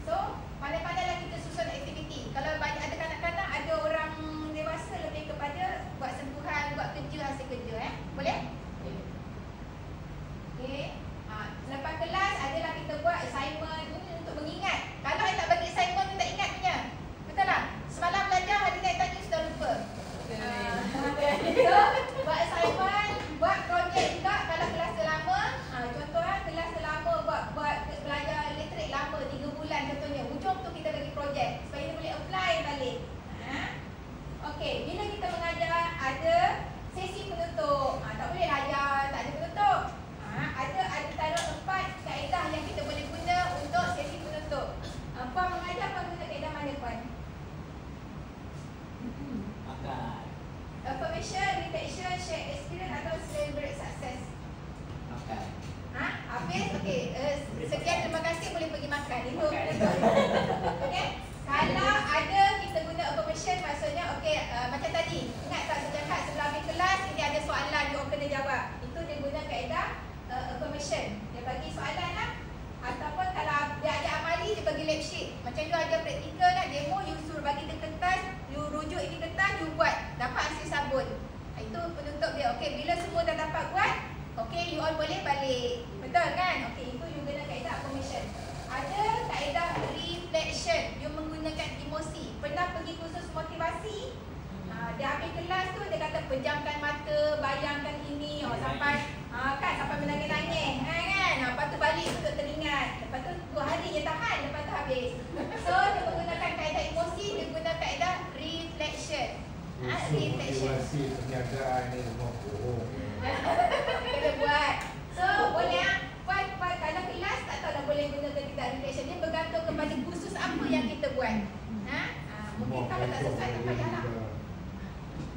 So, pandai-pandailah kita susun aktiviti. Kalau banyak ada kanak-kanak, ada orang dewasa lebih kepada buat sentuhan, buat kerja, hasil kerja. Boleh? Okay. Selepas kelas, adalah kita buat assignment ini untuk mengingat. Kalau saya tak bagi assignment, you tak ingat punya. Betul tak? Semalam belajar, hari ni tanya, sudah lupa. So, buat assignment, buat projek juga. Kalau kelas selama, contoh kelas selama buat belajar elektrik lama 3 bulan contohnya. Ujung tu kita bagi projek supaya dia boleh apply balik. Okey, bila kita mengajar ada sesi penutup. Tak boleh ajar tak ada penutup. Ada taruh 4 kaedah yang kita boleh guna untuk sesi penutup. Puan mengajar, puan guna kaedah mana puan? Makan. Affirmation, reflection, share experience atau celebrate success? Makan. Habis? Okey. Sekian, terima kasih, boleh pergi makan. Itu betul. Okey. Kalau ada kita guna affirmation, maksudnya okey, macam tadi. Ingat tak saya cakap sebelum habis kelas ini ada soalan you kena jawab. Itu dia guna kaedah affirmation. Dia bagi soalan lah. Ataupun kalau dia ajak amali, dia bagi lab sheet. Macam you ada praktikal nak demo, you suruh bagi dia kertas, you rujuk ini kertas, you buat. Dapat hasil sabun. Itu penutup dia. Okey, bila semua dah dapat buat, okey, you all boleh balik. Betul kan? Okey, itu you guna kaedah affirmation. Ada kaedah reflection. You menggunakan emosi. Pernah pergi kursus motivasi? Dia habis kelas tu dia kata pejamkan mata, bayangkan ini, sampai sampai menangis-nangis, kan? Lepas tu balik tu teringat. Lepas tu 2 hari je tahan, lepas tu habis. So dia menggunakan kaedah emosi, dia guna kaedah reflection. Reflection. Motivasi perniagaan ni semua bohong. Kena buat. So boleh Puan kalau kelas tak tahu dah boleh guna ke tidak reflection. Dia bergantung kepada kursus apa yang kita buat. Mungkin kalau tak sesuai tak payahlah.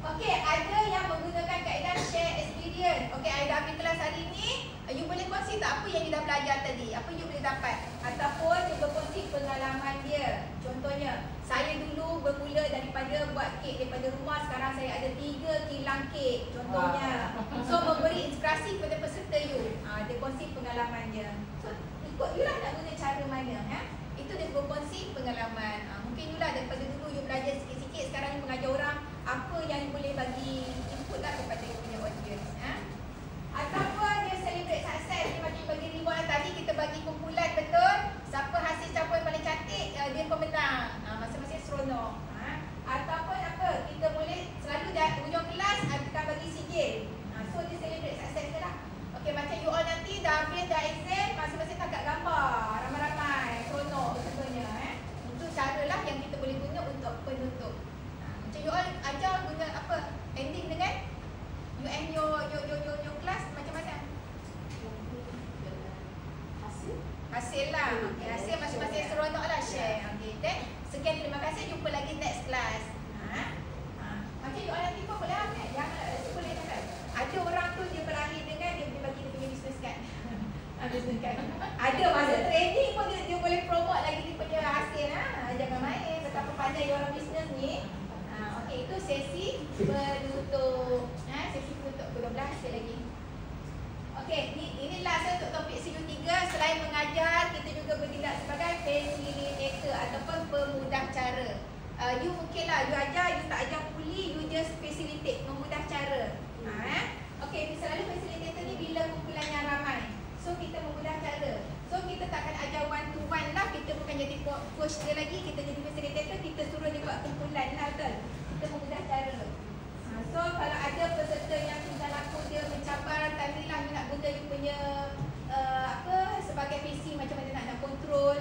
Okey, ada yang menggunakan kaedah share experience. Okey, I dah ambil kelas hari ni, you boleh kongsi tak apa yang you dah belajar tadi? Apa you boleh dapat? Ataupun you berkongsi pengalaman dia. Contohnya, saya dulu bermula daripada buat kek daripada rumah, sekarang saya ada 3 kilang kek. Contohnya. So, memberi inspirasi kepada peserta you. Dia kongsi pengalaman dia. So, ikut you lah nak guna cara mana. Itu dia berkongsi pengalaman. Mungkin you lah daripada dulu you belajar sikit-sikit, sekarang you mengajar orang. Apa yang you boleh bagi input lah kepada you punya audience. Ataupun dia celebrate success, dia bagi reward. Tadi kita bagi kumpulan, betul. Siapa hasil capaian paling cantik, dia pemenang. Masing-masing seronok. Ataupun apa, kita boleh selalu hujung kelas akan bagi sijil. So dia celebrate success dia lah. Okey, macam you all nanti dah habis dah exam, masing-masing tangkap gambar ramai-ramai, seronok contohnya. Itu cara lah yang kita boleh guna untuk penutup. Macam you all ajar guna apa, ending dengan you end your class macam mana? Hasil lah. Okay, hasil masing-masing seronok lah share. Okay, then sekian, terima kasih, jumpa lagi next class. Macam you all nanti pun boleh kan? Yang boleh cakap. Ada orang tu dia berakhir dengan dia bagi dia punya business card. Business card. Ada masa training pun dia boleh promote lagi dia punya hasil. Jangan main betapa pandai dia orang bisnes ni. Okey, itu sesi penutup. Sesi penutup ke-12 sekali lagi. Okey, ini last untuk topik CU3. Selain mengajar, kita juga bertindak sebagai facilitator ataupun pemudah cara. You mungkin lah, you ajar, you tak ajar fully, you just facilitate, memudah cara. Okey, selalu facilitator ni bila kumpulan yang ramai. So, kita memudah cara. So, kita takkan ajar one to one lah. Kita bukan jadi coach dia lagi, kita jadi facilitator, kita suruh dia buat kumpulan lah, betul? Kita memudah cara. So, kalau ada peserta yang tinggal laku dia mencabar, tadilah you nak guna you punya sebagai PC, macam mana nak kontrol,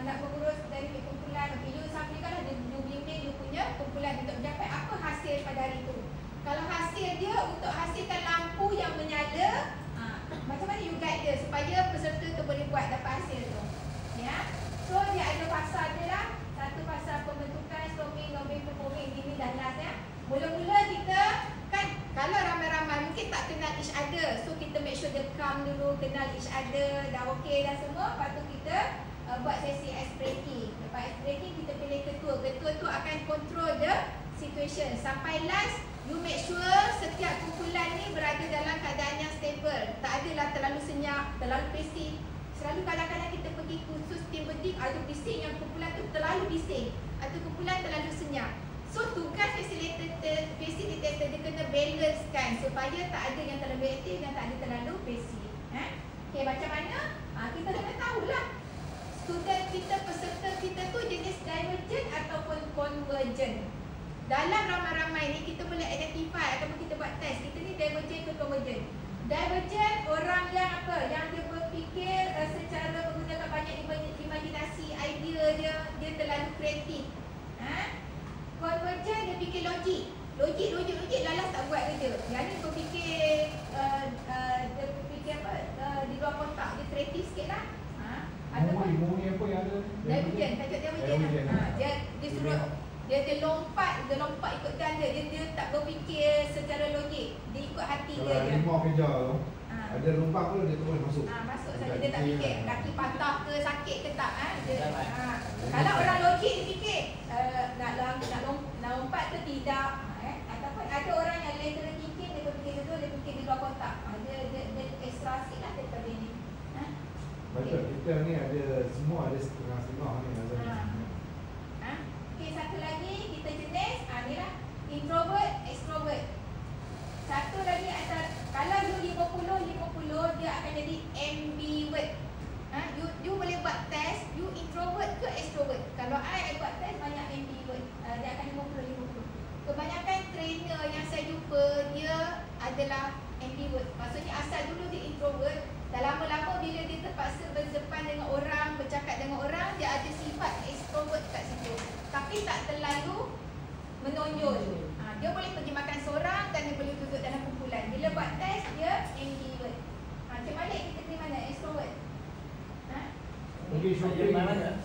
nak mengurus dari kumpulan. Okay, you sampaikanlah you bimbing you punya kumpulan untuk mencapai apa hasil pada hari itu. Kalau hasil dia untuk hasilkan lampu yang menyala, macam mana you guide dia supaya peserta tu boleh buat dapat hasil tu. So dia ada fasa dia lah. Satu fasa pembentukan, storming, norming, performing. Ini dah last Mula-mula kita kan, kalau ramai-ramai mungkin tak kenal each other. So kita make sure dia calm dulu, kenal each other, dah okey dah semua. Lepas tu kita buat sesi ice breaking. Lepas ice breaking kita pilih ketua. Ketua tu akan control the situation. Sampai last, you make sure setiap kumpulan ni berada dalam keadaan yang stable. Tak adalah terlalu senyap, terlalu bising. Selalu kadang-kadang kita pergi kursus team building, ada bising yang kumpulan tu terlalu bising atau kumpulan terlalu senyap. So tugas facilitator dia kena balance kan, supaya tak ada yang terlalu aktif dan tak ada terlalu bising. Okay, macam mana? Kita kena tahulah student kita, peserta kita tu jenis divergent ataupun convergent. Dalam ramai-ramai ni kita boleh identify ataupun kita buat test, kita ni divergent ke convergent. Divergent orang yang apa? Yang dia berfikir secara menggunakan banyak imajinasi, idea dia terlalu kreatif. Convergent dia fikir logik. Logik lalas tak buat kerja. Yang ni berfikir dia berfikir apa? Di luar kotak, dia kreatif sikitlah. Moni apa yang ada? Divergent, tajuk divergent. Dia suruh dia lompat ikut jalan dia tak berfikir secara logik, dia ikut hati dia je. Kalau harimau kejar tu, ada lompat pun dia terus masuk. Masuk saja, dia tak fikir kaki patah ke sakit ke tak. Kalau orang logik dia fikir nak lompat ke tidak. Ataupun ada orang yang lateral thinking, dia berfikir dulu, dia fikir di luar kotak. Dia extra sikit lah daripada ini. Betul, kita ni ada semua ada setengah-setengah ni. Okay, satu lagi kita jenis ni lah, introvert, extrovert. Satu lagi kalau you 50-50, dia akan jadi ambivert. You boleh buat test, you introvert ke extrovert. Kalau I buat test banyak ambivert, dia akan 50-50. adalah ambivert. Maksudnya asal dulu dia introvert, dah lama-lama bila dia terpaksa berdepan dengan orang, bercakap dengan orang, dia ada sifat extrovert kat situ. Tapi tak terlalu menonjol. Dia boleh pergi makan seorang dan dia boleh duduk dalam kumpulan. Bila buat test, dia ambivert. Cik Malik, kita pilih mana? Extrovert? Pergi shopping.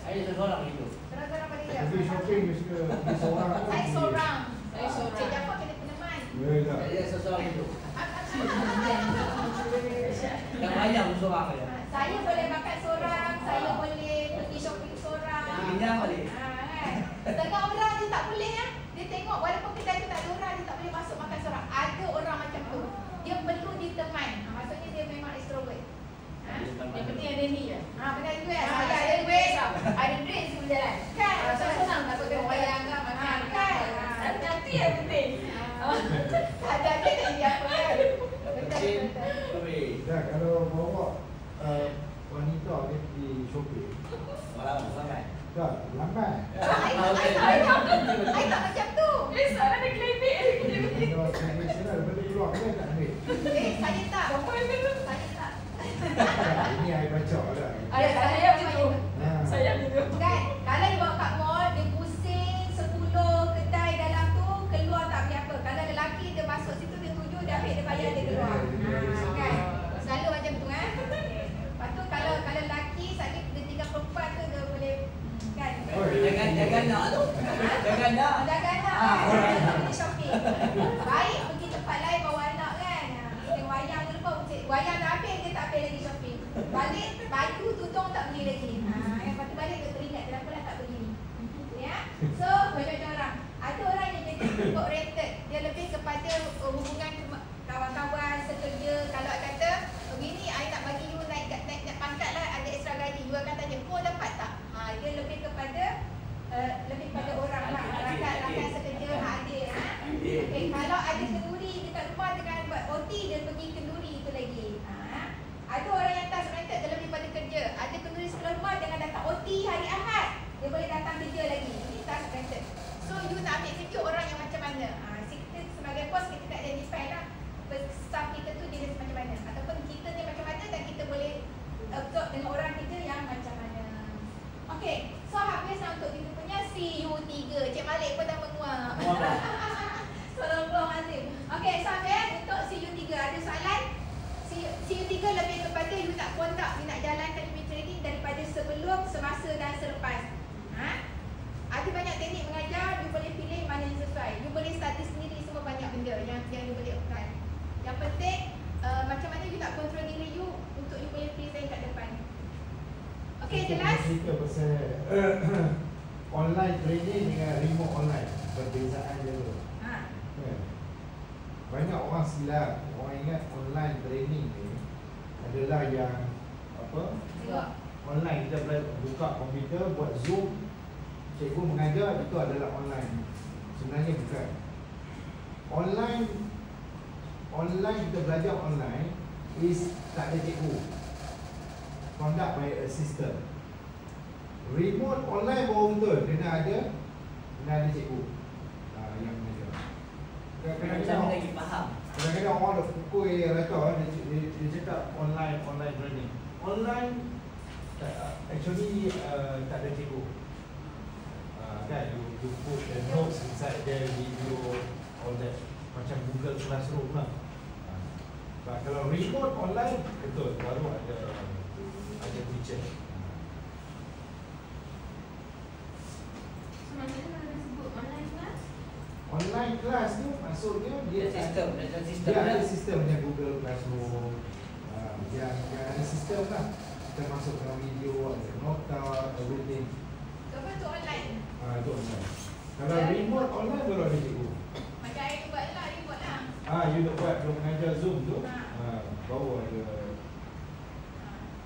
Saya seorang itu. Seorang-seorang pada dia. Pergi shopping dia suka pergi seorang. Saya seorang. Saya seorang. Cik Jaafar kena peneman. Ya tak. Saya seorang itu. Yang banyak seorang je. Saya boleh makan seorang, saya boleh pergi shopping seorang. Minyak balik. Kan? Setengah orang dia tak boleh ya. Dia tengok walaupun kedai tu tak ada orang, dia tak boleh masuk makan seorang. Ada orang macam tu. Dia perlu diteman. Maksudnya dia memang extrovert. Yang penting ada ni je. Benar duit. Saya Saya ada duit. Ada duit sebelum jalan. Kan? Senang tak tengok wayang kan makan. Kan? Nanti yang penting. Ada tak jadi apa kan? Penting. Ya, kalau bawa wanita dia pergi shopping. Malam sampai. Tak, lambat. I tak macam tu. Besok ada kelebek. Kalau tradisional daripada keluar dia tak ambil. Saya tak. Saya tak. Ini I baca lah. Saya macam tu. Saya macam tu. Kan? Kalau you bawa kat mall, dia pusing 10 kedai dalam tu, keluar tak beli apa. Kalau lelaki dia masuk situ, dia tuju, dia ambil, dia bayar, dia keluar. Kan? Selalu macam tu Lepas tu kalau lelaki, sakit dia tinggal perempuan tu, dia boleh kan? Jangan nak tu. Jangan nak. Jangan nak kan? Pergi shopping. Baik pergi tempat lain bawa anak kan? Tengok wayang tu lupa, wayang dah habis, dia tak habis lagi shopping. Balik, baju, tudung tak beli lagi. Lepas tu balik dia teringat, kenapa lah tak pergi ni. Ya? So, macam-macam orang. Ada orang yang jadi people oriented. Dia lebih kepada hubungan kawan-kawan, sekerja. Kalau I kata, begini, I nak bagi you naik pangkat lah, ada extra gaji. You akan tanya, kau dapat tak? Dia lebih kepada orang lah, rakan sekerja, adil. Okay, kalau ada kenduri dekat rumah, dia akan buat OT, dia pergi kenduri itu lagi. Ada orang yang task oriented, dia lebih pada kerja. Ada kenduri sebelah rumah, jangan datang OT hari Ahad. Dia boleh datang kerja lagi. Ini task oriented. So, you nak ambil kerja orang yang macam mana? Kita sebagai bos, kita tak identify lah staff kita tu dia macam mana. Ataupun kita ni macam mana dan kita boleh absorb dengan orang kerja yang macam mana. Okay, so habislah untuk kita punya CU3. Cik Malik pun dah menguap. Astagfirullahalazim. Okay, sampai untuk CU3 ada soalan? CU3 lebih kepada you nak conduct, you nak jalankan lebih training daripada sebelum, semasa dan selepas. Ada banyak teknik mengajar, you boleh pilih mana yang sesuai. You boleh study sendiri semua banyak benda yang you boleh apply. Yang penting macam mana you nak control diri you untuk you boleh present kat depan. Okay, jelas? Cerita pasal online training dengan remote online. Perbezaan dia tu. Banyak orang silap. Orang ingat online training ni adalah yang apa? Tengok. Online kita buka komputer, buat Zoom, cikgu mengajar, itu adalah online. Sebenarnya bukan. Online kita belajar online is tak ada cikgu. Conduct by a system. Remote online baru betul, kena ada cikgu yang mengajar. Kadang-kadang lagi faham. Kadang-kadang orang dah pukul dia cakap online training. Online actually tak ada cikgu. Kan you put the notes inside the video, all that, macam Google Classroom lah. Kalau remote online, betul, baru ada teacher. So macam mana sebut online class? Online class tu maksudnya dia ada sistem macam Google Classroom. Yang ada sistem lah. Kita masuk dalam video, ada nota, everything. Apa tu online? Itu online. Kalau remote online baru ada cikgu. Macam saya tu buat lah, remote lah. You nak buat belum mengajar Zoom tu, baru ada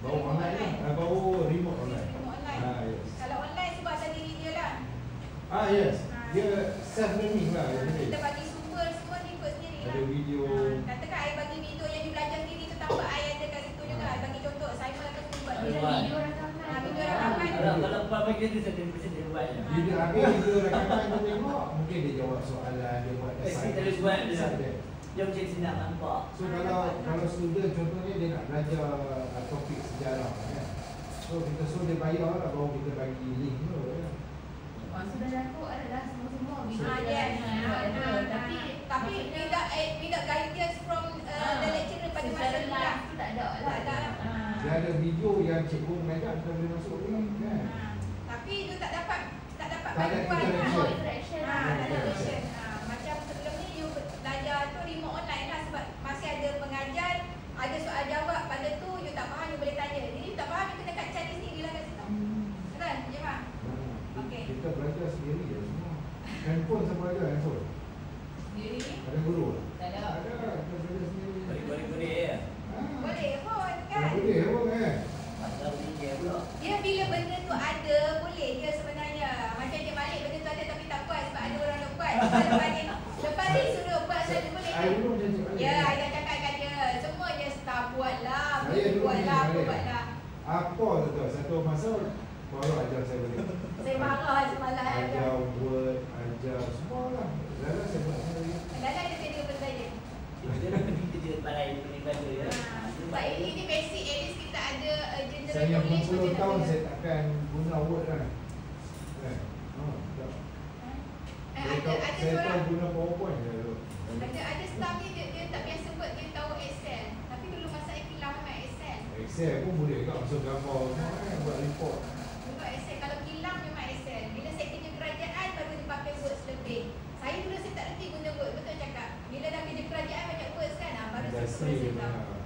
baru online lah, baru remote online. Remote online. Yes. Kalau online sebab ada diri dia lah. Yes. Dia self learning lah. Kita bagi sumber semua ni ikut sendiri lah. Ada video. Katakan saya bagi video yang you belajar sendiri tu tanpa saya ada kat situ juga. I bagi contoh, saya pun akan buat video rakaman. Video rakaman. Kalau buat bagi dia saya buat je. Bila habis video rakaman tu tengok, mungkin dia jawab soalan, dia buat Terus buat dia. Dia macam senang nampak. So kalau student contohnya dia nak belajar topik sejarah kan. So kita suruh dia bayar lah baru kita bagi link tu kan. Sudah aku ada dah semua video. Yes. Tapi without guidance from the lecturer pada masa secara tu live lah. tu tak ada lah. Tak ada lah. Dia ada video yang cikgu mengajar kita boleh masuk link kan. Tapi dia tak dapat Tak ada bantuan. interaction. Interaction Tak ada interaction. interaction. Macam sebelum ni you belajar tu remote online lah sebab masih ada pengajar, ada soal jawab pada tu you tak faham you boleh tanya. Jadi you tak faham you kena kat cari sendiri lah kat situ. Kan? Ya Mak? Okey. Kita belajar sendiri je semua. Handphone siapa ada handphone? Sendiri ni Ada guru? tak ada. Ada, kita belajar sendiri. Boleh ya. Boleh pun kan? Boleh pun kan? Masalah fikir pula. Dia bila benda tu ada, boleh je sebenarnya. Macam dia balik benda tu ada tapi tak puas sebab ada orang nak buat. Lepas ni suruh buat saja boleh I kan? dulu macam cik balik. Ya, I dah cakap kat dia. Semuanya staff buatlah, Saya dulu buatlah, macam buatlah. Apa tu? Satu masa baru ajar saya balik. Saya marah semalam. Ajar Word, ajar semua lah. Dalam saya buat sendiri. Dalam dia tanya benda dia. Kita nak pergi kerja balai peringkata ya. Sebab ini basic, at least kita ada general Saya yang knowledge berpuluh macam tahun mana. saya takkan guna Word kan. Kan? Tak. Saya tahu seorang guna PowerPoint je dulu. ada staff ni dia tak biasa buat, dia tahu Excel. Tapi dulu masa I kilang memang Excel. Excel pun boleh juga masuk gambar semua kan, buat report. Dulu Excel, kalau kilang memang Excel. Bila saya kerja kerajaan baru dipakai Word lebih. Saya dulu saya tak reti guna Word, betul cakap. Bila dah kerja kerajaan banyak Word kan, baru saya Industri berasa punya tahu.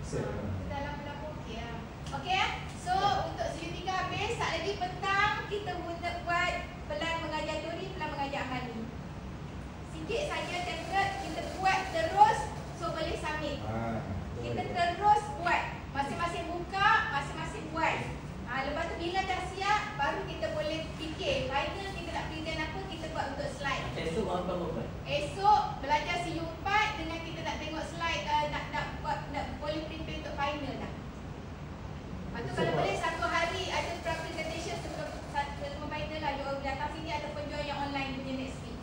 Excel lah. Dalam berapa okey lah. Okey ya. So untuk sesi 3 habis, tak lagi petang kita guna buat pelan mengajar teori, pelan mengajar amali. Sikit saja template kita buat terus, so boleh submit. Kita terus buat. Masing-masing buka, masing-masing buat. Lepas tu bila dah siap, baru kita boleh fikir final kita nak present apa, kita buat untuk slide. Esok apa buat? Esok belajar CU4 dengan kita nak tengok slide, nak boleh prepare untuk final dah. Lepas tu kalau boleh satu hari ada presentation sebelum final lah. You datang sini ataupun join yang online punya next week.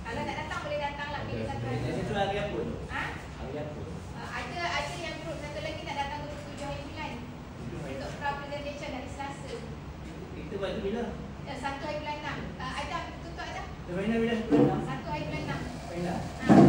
Kalau nak datang boleh datang lah, pilih satu hari. Esok hari apa tu? Ha? Hari apa? Ada yang group satu lagi nak datang 27 hari bulan untuk presentation hari Selasa. Kita buat tu bila? 1 hari bulan 6. Ada tutup ada? Final bila? 1 hari bulan 6. Final.